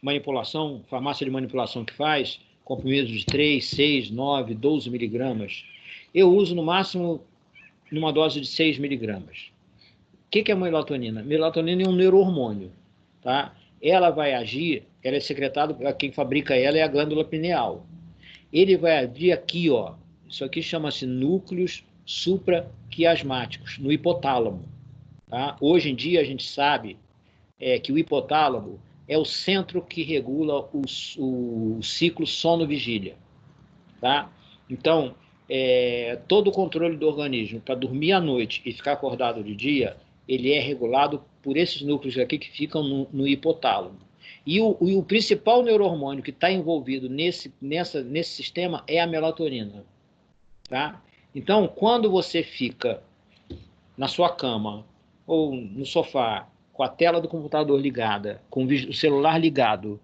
manipulação, farmácia de manipulação que faz, comprimidos de 3, 6, 9, 12 miligramas. Eu uso no máximo numa dose de 6 miligramas. O que é a melatonina? Melatonina é um neurohormônio, tá? Ela vai agir, ela é secretada, quem fabrica ela é a glândula pineal. Ele vai agir aqui, ó. Isso aqui chama-se núcleos supraquiasmáticos, no hipotálamo. Tá? Hoje em dia a gente sabe que o hipotálamo é o centro que regula o ciclo sono-vigília. Tá? Então, todo o controle do organismo para dormir à noite e ficar acordado de dia, ele é regulado por esses núcleos aqui que ficam no hipotálamo. E o principal neurohormônio que está envolvido nesse sistema é a melatonina. Tá? Então, quando você fica na sua cama ou no sofá, com a tela do computador ligada, com o celular ligado,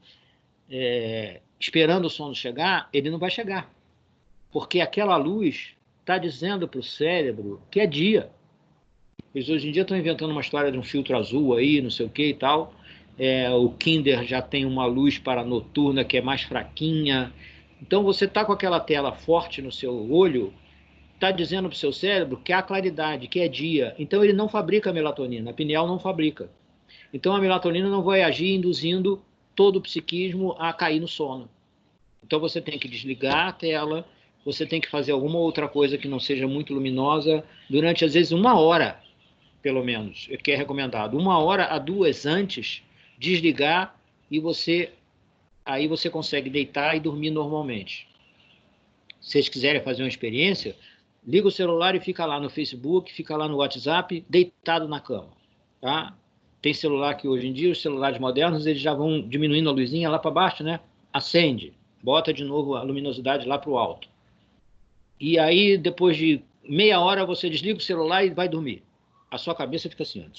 esperando o sono chegar, ele não vai chegar. Porque aquela luz está dizendo para o cérebro que é dia. Eles hoje em dia estão inventando uma história de um filtro azul aí, não sei o que e tal. O Kinder já tem uma luz para noturna que é mais fraquinha. Então você está com aquela tela forte no seu olho, está dizendo para o seu cérebro que há claridade, que é dia. Então ele não fabrica melatonina, a pineal não fabrica. Então a melatonina não vai agir induzindo todo o psiquismo a cair no sono. Então você tem que desligar a tela, você tem que fazer alguma outra coisa que não seja muito luminosa durante, às vezes, 1 hora, pelo menos, que é recomendado. 1 hora a 2 antes, desligar e aí você consegue deitar e dormir normalmente. Se vocês quiserem fazer uma experiência, liga o celular e fica lá no Facebook, fica lá no WhatsApp, deitado na cama. Tá? Tem celular que hoje em dia, os celulares modernos, eles já vão diminuindo a luzinha lá para baixo, né? Acende, bota de novo a luminosidade lá para o alto. E aí, depois de meia hora você desliga o celular e vai dormir. A sua cabeça fica assim, ó,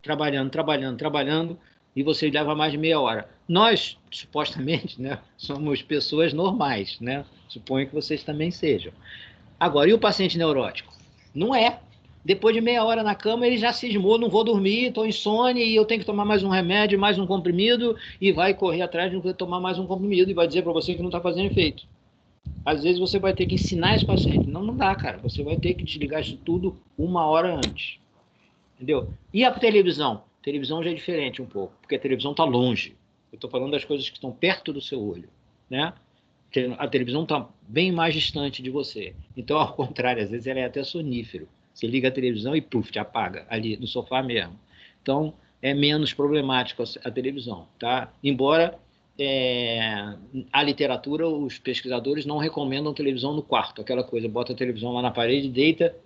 trabalhando, e você leva mais de meia hora. Nós, supostamente, né, somos pessoas normais, né? Suponho que vocês também sejam. Agora, e o paciente neurótico? Não é. Depois de meia hora na cama, ele já cismou, não vou dormir, estou insone, e eu tenho que tomar mais um remédio, mais um comprimido, e vai correr atrás de tomar mais um comprimido, e vai dizer para você que não está fazendo efeito. Às vezes você vai ter que ensinar esse paciente. Não dá, cara. Você vai ter que desligar isso tudo uma hora antes. Entendeu? E a televisão? A televisão já é diferente um pouco, porque a televisão está longe. Eu estou falando das coisas que estão perto do seu olho, né? A televisão está bem mais distante de você. Então, ao contrário, às vezes ela é até sonífero. Você liga a televisão e, puf, te apaga ali no sofá mesmo. Então, é menos problemático a televisão, tá? Embora a literatura, os pesquisadores não recomendam televisão no quarto, aquela coisa, bota a televisão lá na parede, deita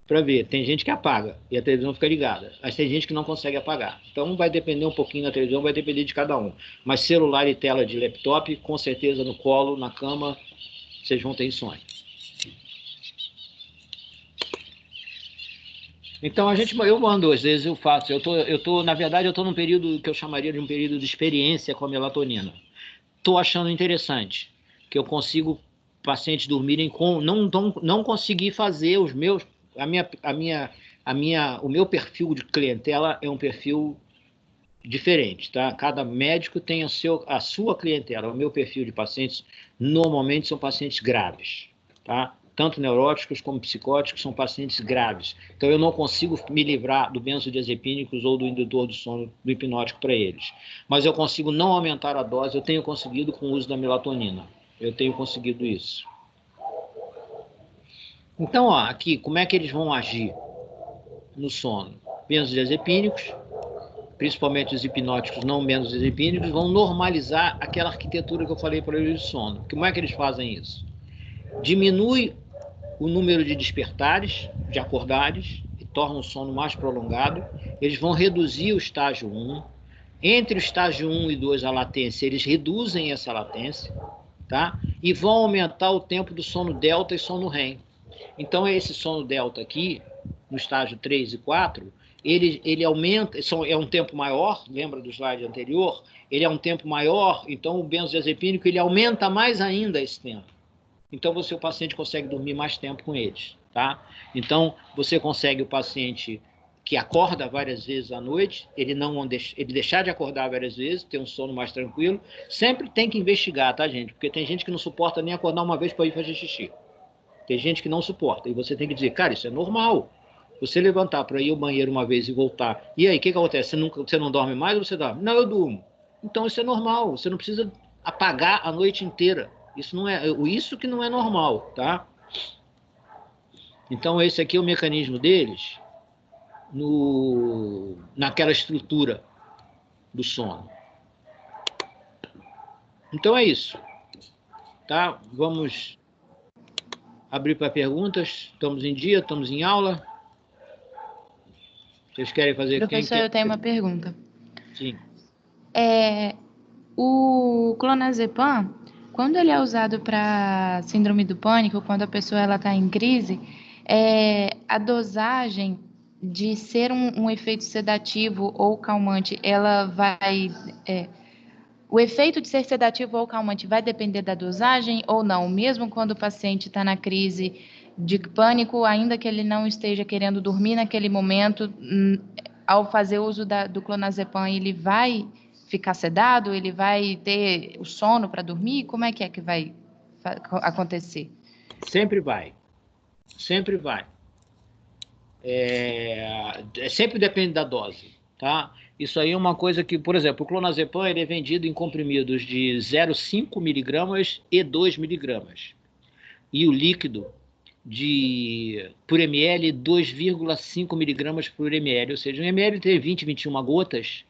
para ver. Tem gente que apaga e a televisão fica ligada, mas tem gente que não consegue apagar. Então, vai depender um pouquinho da televisão, vai depender de cada um. Mas celular e tela de laptop, com certeza no colo, na cama, vocês vão ter insônia. Então, eu mando, às vezes eu faço. Na verdade, eu estou num período que eu chamaria de um período de experiência com a melatonina. Estou achando interessante que eu consigo pacientes dormirem com... Não consegui fazer os meus... O meu perfil de clientela é um perfil diferente, tá? Cada médico tem a sua clientela. O meu perfil de pacientes, normalmente, são pacientes graves, tá? Tanto neuróticos como psicóticos, são pacientes graves. Então, eu não consigo me livrar do benzodiazepínicos ou do indutor do sono, do hipnótico para eles. Mas eu consigo não aumentar a dose, eu tenho conseguido com o uso da melatonina. Eu tenho conseguido isso. Então, ó, aqui, como é que eles vão agir no sono? Benzodiazepínicos, principalmente os hipnóticos não benzodiazepínicos, vão normalizar aquela arquitetura que eu falei para eles de sono. Como é que eles fazem isso? Diminui o número de despertares, de acordares, e torna o sono mais prolongado. Eles vão reduzir o estágio 1. Entre o estágio 1 e 2, a latência, eles reduzem essa latência, tá? E vão aumentar o tempo do sono delta e sono REM. Então, esse sono delta aqui, no estágio 3 e 4, ele aumenta, é um tempo maior, lembra do slide anterior? Ele é um tempo maior, então o benzodiazepínico ele aumenta mais ainda esse tempo. Então, o paciente consegue dormir mais tempo com eles, tá? Então, você consegue o paciente que acorda várias vezes à noite, ele deixar de acordar várias vezes, ter um sono mais tranquilo. Sempre tem que investigar, tá, gente? Porque tem gente que não suporta nem acordar uma vez para ir fazer xixi. Tem gente que não suporta. E você tem que dizer, cara, isso é normal. Você levantar para ir ao banheiro uma vez e voltar. E aí, o que acontece? Você não dorme mais ou você dorme? Não, eu durmo. Então, isso é normal. Você não precisa apagar a noite inteira. Isso que não é normal, tá? Então, esse aqui é o mecanismo deles naquela estrutura do sono. Então, é isso. Tá? Vamos abrir para perguntas. Estamos em dia, estamos em aula. Vocês querem fazer...
Professor, eu tenho uma pergunta.
Sim.
O clonazepam, quando ele é usado para síndrome do pânico, quando a pessoa está em crise, a dosagem de ser um efeito sedativo ou calmante, ela vai... o efeito de ser sedativo ou calmante vai depender da dosagem ou não? Mesmo quando o paciente está na crise de pânico, ainda que ele não esteja querendo dormir naquele momento, ao fazer uso do clonazepam, ele vai ficar sedado? Ele vai ter o sono para dormir? Como é que vai acontecer?
Sempre vai. Sempre vai. Sempre depende da dose, tá? Isso aí é uma coisa que, por exemplo, o clonazepam ele é vendido em comprimidos de 0,5 miligramas e 2 miligramas. E o líquido por ml, 2,5 miligramas por ml. Ou seja, um ml tem 20, 21 gotas.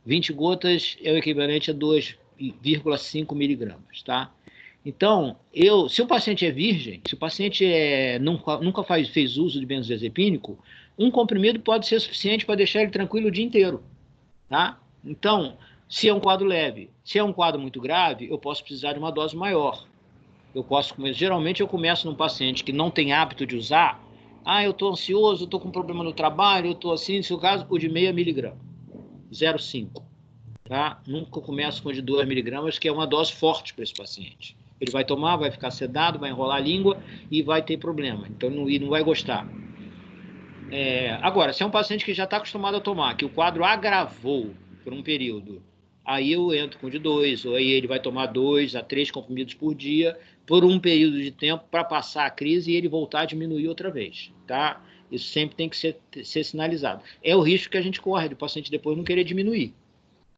20 gotas é o equivalente a 2,5 miligramas, tá? Então, se o paciente é virgem, se o paciente nunca fez uso de benzodiazepínico, um comprimido pode ser suficiente para deixar ele tranquilo o dia inteiro, tá? Então, se é um quadro leve, se é um quadro muito grave, eu posso precisar de uma dose maior, Geralmente eu começo num paciente que não tem hábito de usar. Eu estou ansioso, eu estou com problema no trabalho, eu estou assim, se o caso, o de 0,5 miligrama, 0,5. Tá? Nunca começo com o de 2 miligramas, que é uma dose forte para esse paciente. Ele vai tomar, vai ficar sedado, vai enrolar a língua e vai ter problema. Então, não vai gostar. Agora, se é um paciente que já está acostumado a tomar, que o quadro agravou por um período, aí eu entro com o de 2, ou aí ele vai tomar 2 a 3 comprimidos por dia por um período de tempo para passar a crise e ele voltar a diminuir outra vez, tá? Isso sempre tem que ser sinalizado. É o risco que a gente corre do paciente depois não querer diminuir.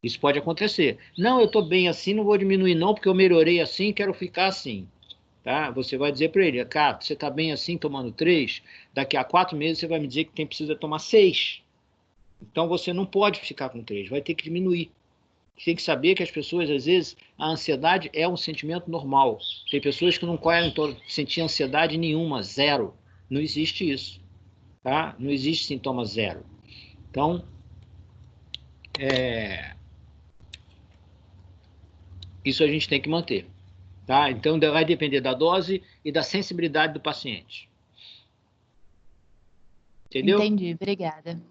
Isso pode acontecer. Não, eu estou bem assim, não vou diminuir não, porque eu melhorei assim, quero ficar assim. Tá? Você vai dizer para ele, cara, você está bem assim, tomando 3, daqui a 4 meses você vai me dizer que precisa tomar 6. Então você não pode ficar com 3, vai ter que diminuir. Tem que saber que as pessoas, às vezes, a ansiedade é um sentimento normal. Tem pessoas que não podem sentir ansiedade nenhuma, 0. Não existe isso. Tá? Não existe sintoma 0. Então, isso a gente tem que manter. Tá? Então, vai depender da dose e da sensibilidade do paciente. Entendeu?
Entendi, obrigada.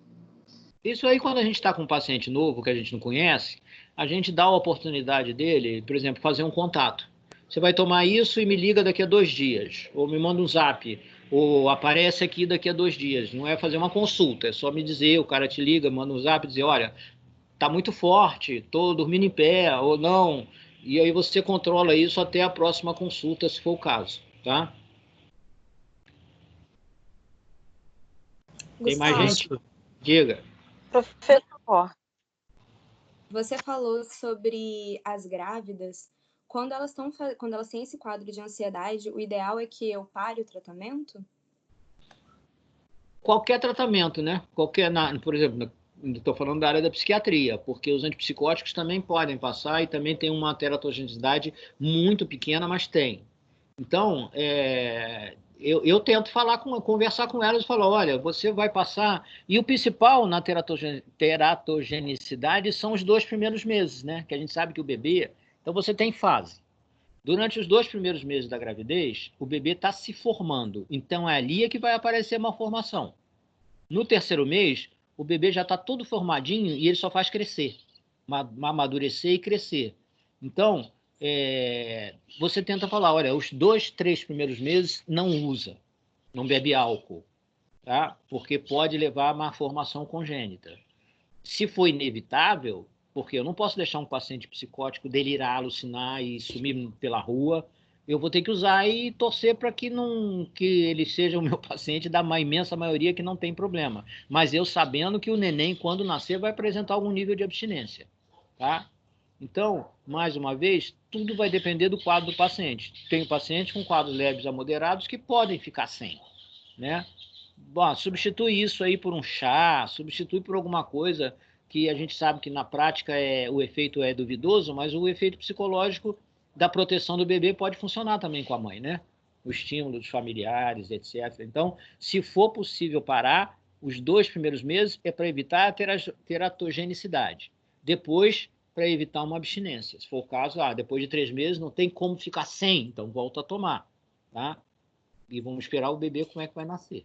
Isso aí, quando a gente está com um paciente novo, que a gente não conhece, a gente dá a oportunidade dele, por exemplo, fazer um contato. Você vai tomar isso e me liga daqui a 2 dias, ou me manda um zap, ou aparece aqui daqui a 2 dias. Não é fazer uma consulta, é só me dizer, o cara te liga, manda um zap e dizer, olha, tá muito forte, estou dormindo em pé, ou não. E aí você controla isso até a próxima consulta, se for o caso, tá? Tem mais gente? Diga.
Professor,
você falou sobre as grávidas. Quando elas têm esse quadro de ansiedade, o ideal é que eu pare o tratamento?
Qualquer tratamento, né? Por exemplo, estou falando da área da psiquiatria, porque os antipsicóticos também podem passar e também tem uma teratogenicidade muito pequena, mas tem. Então, eu tento conversar com elas e falar, olha, você vai passar... E o principal na teratogenicidade são os 2 primeiros meses, né? Que a gente sabe que o bebê... Então, você tem fase. Durante os 2 primeiros meses da gravidez, o bebê está se formando. Então, é ali que vai aparecer uma formação. No 3º mês, o bebê já está todo formadinho e ele só faz crescer. Amadurecer e crescer. Então... você tenta falar, olha, os 2, 3 primeiros meses não usa, não bebe álcool, tá? Porque pode levar a má formação congênita. Se for inevitável, porque eu não posso deixar um paciente psicótico delirar, alucinar e sumir pela rua, eu vou ter que usar e torcer para que ele seja o meu paciente da imensa maioria que não tem problema. Mas eu sabendo que o neném, quando nascer, vai apresentar algum nível de abstinência, tá? Então, mais uma vez, tudo vai depender do quadro do paciente. Tem pacientes com quadros leves a moderados que podem ficar sem, né? Bom, substitui isso aí por um chá, substitui por alguma coisa que a gente sabe que na prática o efeito é duvidoso, mas o efeito psicológico da proteção do bebê pode funcionar também com a mãe, né? O estímulo dos familiares, etc. Então, se for possível parar, os 2 primeiros meses é para evitar a teratogenicidade. Depois, para evitar uma abstinência. Se for o caso, depois de 3 meses não tem como ficar sem, então volta a tomar, tá? E vamos esperar o bebê como é que vai nascer.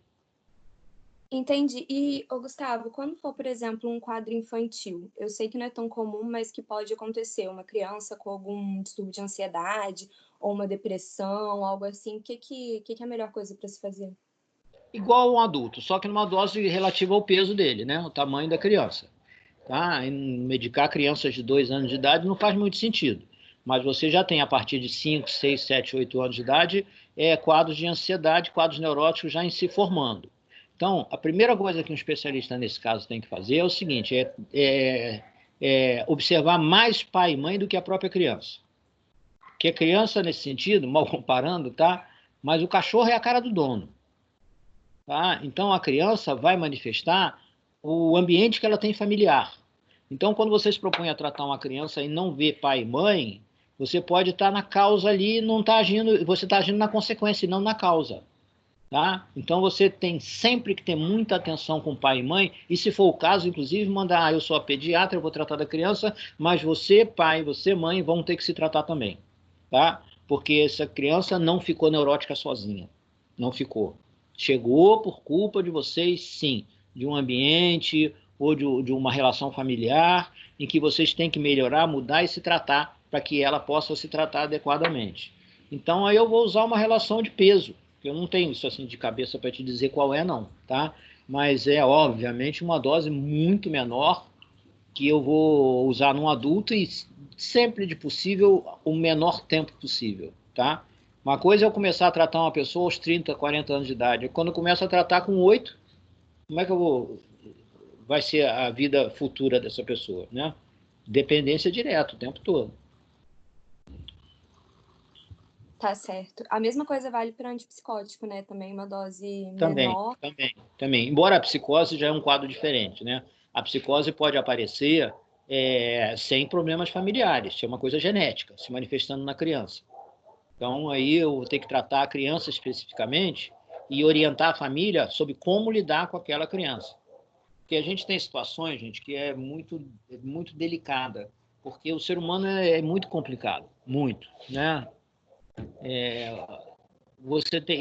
Entendi. E, Gustavo, quando for, por exemplo, um quadro infantil, eu sei que não é tão comum, mas que pode acontecer, uma criança com algum distúrbio de ansiedade ou uma depressão, algo assim, o que é a melhor coisa para se fazer?
Igual um adulto, só que numa dose relativa ao peso dele, né? O tamanho da criança. Tá? Medicar crianças de 2 anos de idade não faz muito sentido. Mas você já tem, a partir de 5, 6, 7, 8 anos de idade, quadros de ansiedade, quadros neuróticos já em se formando. Então, a primeira coisa que um especialista nesse caso tem que fazer é o seguinte, observar mais pai e mãe do que a própria criança. Porque a criança, nesse sentido, mal comparando, tá? Mas o cachorro é a cara do dono. Tá? Então, a criança vai manifestar o ambiente que ela tem familiar. Então, quando você se propõe a tratar uma criança e não vê pai e mãe, você pode estar na causa ali, você está agindo na consequência e não na causa. Tá? Então, você tem sempre que ter muita atenção com pai e mãe, e se for o caso, inclusive, mandar, eu sou a pediatra, eu vou tratar da criança, mas você, pai, você, mãe, vão ter que se tratar também. Tá? porque essa criança não ficou neurótica sozinha. Não ficou. Chegou por culpa de vocês, sim, de um ambiente ou de uma relação familiar em que vocês têm que melhorar, mudar e se tratar para que ela possa se tratar adequadamente. Então, aí eu vou usar uma relação de peso. Eu não tenho isso assim de cabeça para te dizer qual é, não, tá? Mas é, obviamente, uma dose muito menor que eu vou usar num adulto e sempre, de possível, o menor tempo possível, tá? Uma coisa é eu começar a tratar uma pessoa aos 30, 40 anos de idade. Quando eu começo a tratar com 8, como é que vai ser a vida futura dessa pessoa, né? Dependência direta o tempo todo.
Tá certo. A mesma coisa vale para antipsicótico, né? Também uma dose menor.
Também. Embora a psicose já é um quadro diferente, né? A psicose pode aparecer sem problemas familiares, é uma coisa genética, se manifestando na criança. Então, aí eu vou ter que tratar a criança especificamente e orientar a família sobre como lidar com aquela criança. Porque a gente tem situações, gente, que é muito delicada, porque o ser humano é muito complicado, muito, né?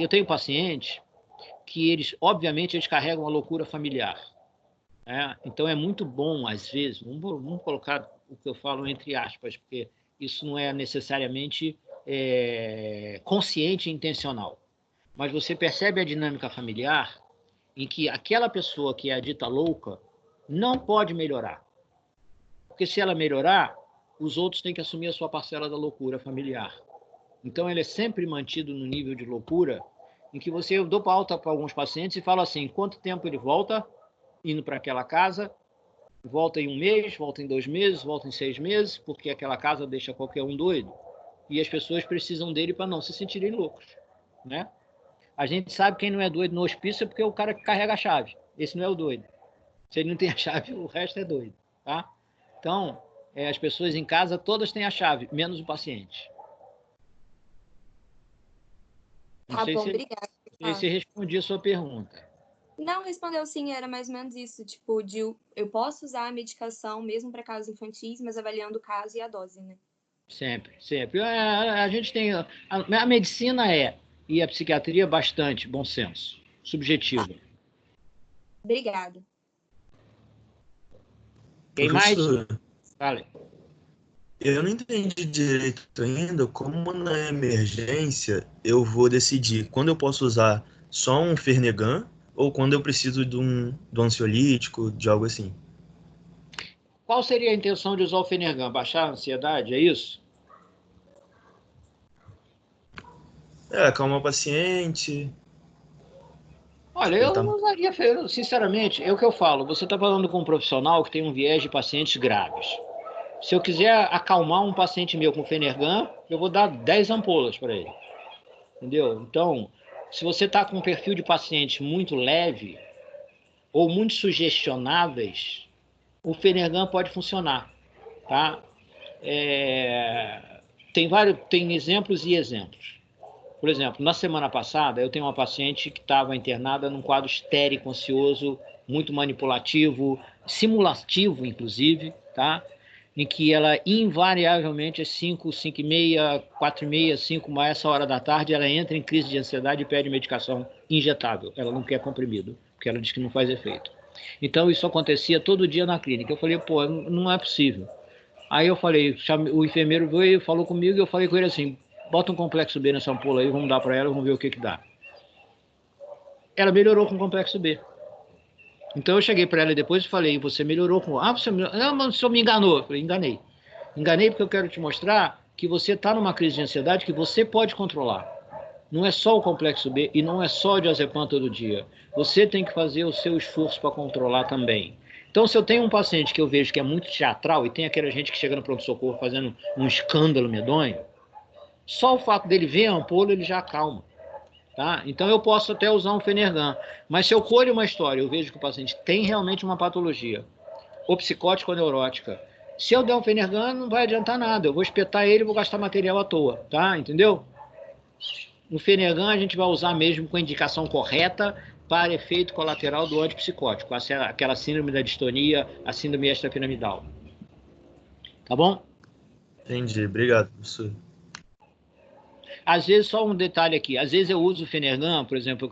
Eu tenho pacientes que eles, obviamente, eles carregam a loucura familiar. Né? Então, é muito bom, às vezes, vamos colocar o que eu falo entre aspas, porque isso não é necessariamente consciente e intencional. Mas você percebe a dinâmica familiar em que aquela pessoa que é a dita louca não pode melhorar. Porque se ela melhorar, os outros têm que assumir a sua parcela da loucura familiar. Então, ele é sempre mantido no nível de loucura em que eu dou alta para alguns pacientes e falo assim, quanto tempo ele volta indo para aquela casa, volta em 1 mês, volta em 2 meses, volta em 6 meses, porque aquela casa deixa qualquer um doido. E as pessoas precisam dele para não se sentirem loucos, né? A gente sabe quem não é doido no hospício é porque é o cara que carrega a chave. Esse não é o doido. Se ele não tem a chave, o resto é doido, tá? Então, as pessoas em casa todas têm a chave, menos o paciente.
Tá bom, obrigada.
Não sei se respondi a sua pergunta.
Não, respondeu sim, era mais ou menos isso. Tipo, eu posso usar a medicação mesmo para casos infantis, mas avaliando o caso e a dose, né?
Sempre. A gente tem... A medicina e a psiquiatria, bastante bom senso. Subjetivo. Tá.
Obrigada.
Quem mais? Fale.
Eu não entendi direito ainda como na emergência eu vou decidir quando eu posso usar só um Fernegan ou quando eu preciso de um ansiolítico, de algo assim.
Qual seria a intenção de usar o Fernegan? Baixar a ansiedade, é isso?
Acalmar o paciente.
Olha, eu não usaria, sinceramente, é o que eu falo, você está falando com um profissional que tem um viés de pacientes graves. Se eu quiser acalmar um paciente meu com Fernegan, eu vou dar 10 ampolas para ele. Entendeu? Então, se você está com um perfil de paciente muito leve ou muito sugestionáveis, o Fernegan pode funcionar. Tá? Tem exemplos e exemplos. Por exemplo, na semana passada, eu tenho uma paciente que estava internada num quadro histérico, ansioso, muito manipulativo, simulativo, inclusive, tá? Em que ela, invariavelmente, às 5, 5 e meia, 4 e meia, 5, essa hora da tarde, ela entra em crise de ansiedade e pede medicação injetável. Ela não quer comprimido, porque ela diz que não faz efeito. Então, isso acontecia todo dia na clínica. Eu falei, pô, não é possível. Aí eu falei, o enfermeiro veio, falou comigo, e eu falei com ele assim, bota um complexo B nessa ampola aí, vamos dar para ela, vamos ver o que dá. Ela melhorou com o complexo B. Então eu cheguei para ela depois e falei, você melhorou com... você melhorou. Não, mas o senhor me enganou. Eu falei, enganei. Enganei porque eu quero te mostrar que você está numa crise de ansiedade que você pode controlar. Não é só o complexo B e não é só o diazepam todo dia. Você tem que fazer o seu esforço para controlar também. Então, se eu tenho um paciente que eu vejo que é muito teatral e tem aquela gente que chega no pronto-socorro fazendo um escândalo medonho, só o fato dele ver a ampola, ele já acalma. Tá? Então, eu posso até usar um Fernegan. Mas se eu colho uma história, eu vejo que o paciente tem realmente uma patologia, ou psicótica ou neurótica, se eu der um Fernegan, não vai adiantar nada. Eu vou espetar ele e vou gastar material à toa. Tá? Entendeu? No Fernegan, a gente vai usar mesmo com a indicação correta para efeito colateral do antipsicótico, aquela síndrome da distonia, a síndrome extrapiramidal. Tá bom?
Entendi. Obrigado, professor.
Às vezes, só um detalhe aqui, às vezes eu uso o Fenergan, por exemplo,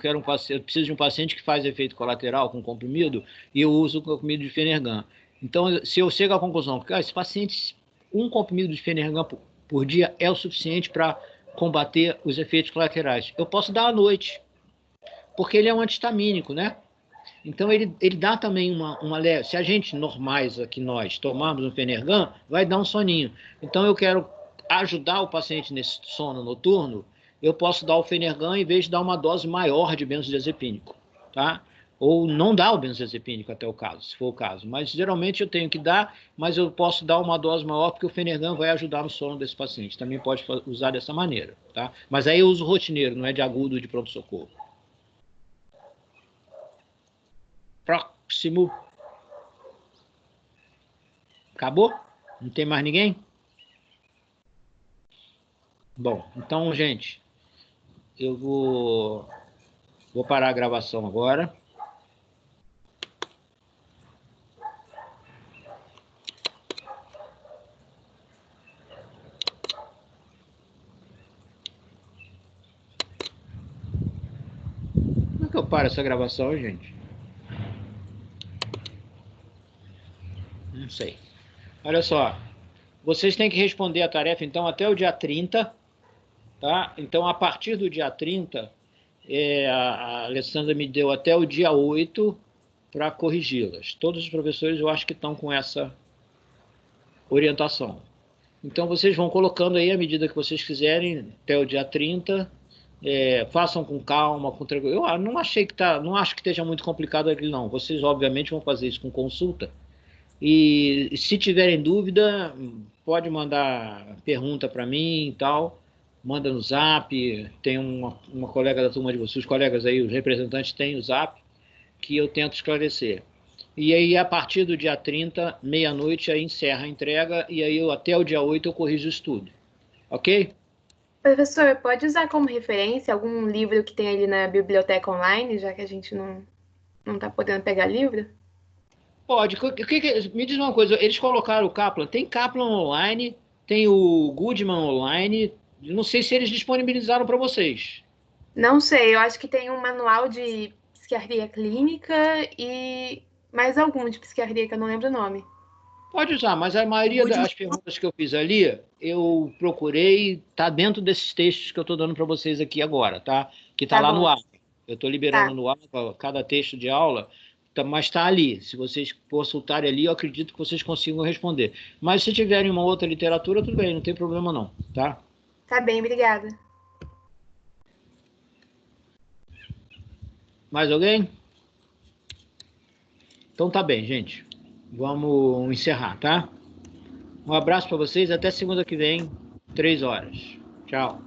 eu preciso de um paciente que faz efeito colateral com comprimido, e eu uso o comprimido de Fenergan. Então, se eu chego à conclusão que esse paciente, um comprimido de Fenergan por dia é o suficiente para combater os efeitos colaterais, eu posso dar à noite, porque ele é um antihistamínico, né? Então, ele dá também uma leve. Se a gente, normais aqui, nós, tomarmos um Fenergan, vai dar um soninho. Então, eu quero ajudar o paciente nesse sono noturno, eu posso dar o Fenergan em vez de dar uma dose maior de benzodiazepínico, tá? Ou não dar o benzodiazepínico até o caso, se for o caso. Mas, geralmente, eu tenho que dar, mas eu posso dar uma dose maior, porque o Fenergan vai ajudar no sono desse paciente. Também pode usar dessa maneira, tá? Mas aí eu uso rotineiro, não é de agudo ou de pronto-socorro. Próximo. Acabou? Não tem mais ninguém? Bom, então, gente, eu vou parar a gravação agora. Como é que eu paro essa gravação, gente? Não sei. Olha só, vocês têm que responder a tarefa, então, até o dia 30, tá? Então, a partir do dia 30, a Alessandra me deu até o dia 8 para corrigi-las. Todos os professores, eu acho que estão com essa orientação. Então, vocês vão colocando aí, à medida que vocês quiserem, até o dia 30, façam com calma, com tranquilidade. Eu não acho que esteja muito complicado aqui, não. Vocês, obviamente, vão fazer isso com consulta. E se tiverem dúvida, pode mandar pergunta para mim e tal, manda no Zap, tem uma colega da turma de vocês, os colegas aí, os representantes têm o Zap, que eu tento esclarecer. E aí, a partir do dia 30, meia-noite, aí encerra a entrega, e aí até o dia 8 eu corrijo isso tudo. Ok?
Professor, pode usar como referência algum livro que tem ali na biblioteca online, já que a gente não está podendo pegar livro?
Pode. Me diz uma coisa, eles colocaram o Kaplan, tem Kaplan online, tem o Goodman online, não sei se eles disponibilizaram para vocês.
Não sei, eu acho que tem um manual de psiquiatria clínica e mais algum de psiquiatria que eu não lembro o nome.
Pode usar, mas a maioria das perguntas que eu fiz ali, eu procurei, tá dentro desses textos que eu estou dando para vocês aqui agora, tá? Que tá lá
bom.
no ar. Eu estou liberando no ar cada texto de aula, mas está ali. Se vocês consultarem ali, eu acredito que vocês consigam responder. Mas se tiverem uma outra literatura, tudo bem, não tem problema não, tá?
Tá bem, obrigada.
Mais alguém? Então tá bem, gente. Vamos encerrar, tá? Um abraço para vocês, até segunda que vem, 3 horas. Tchau.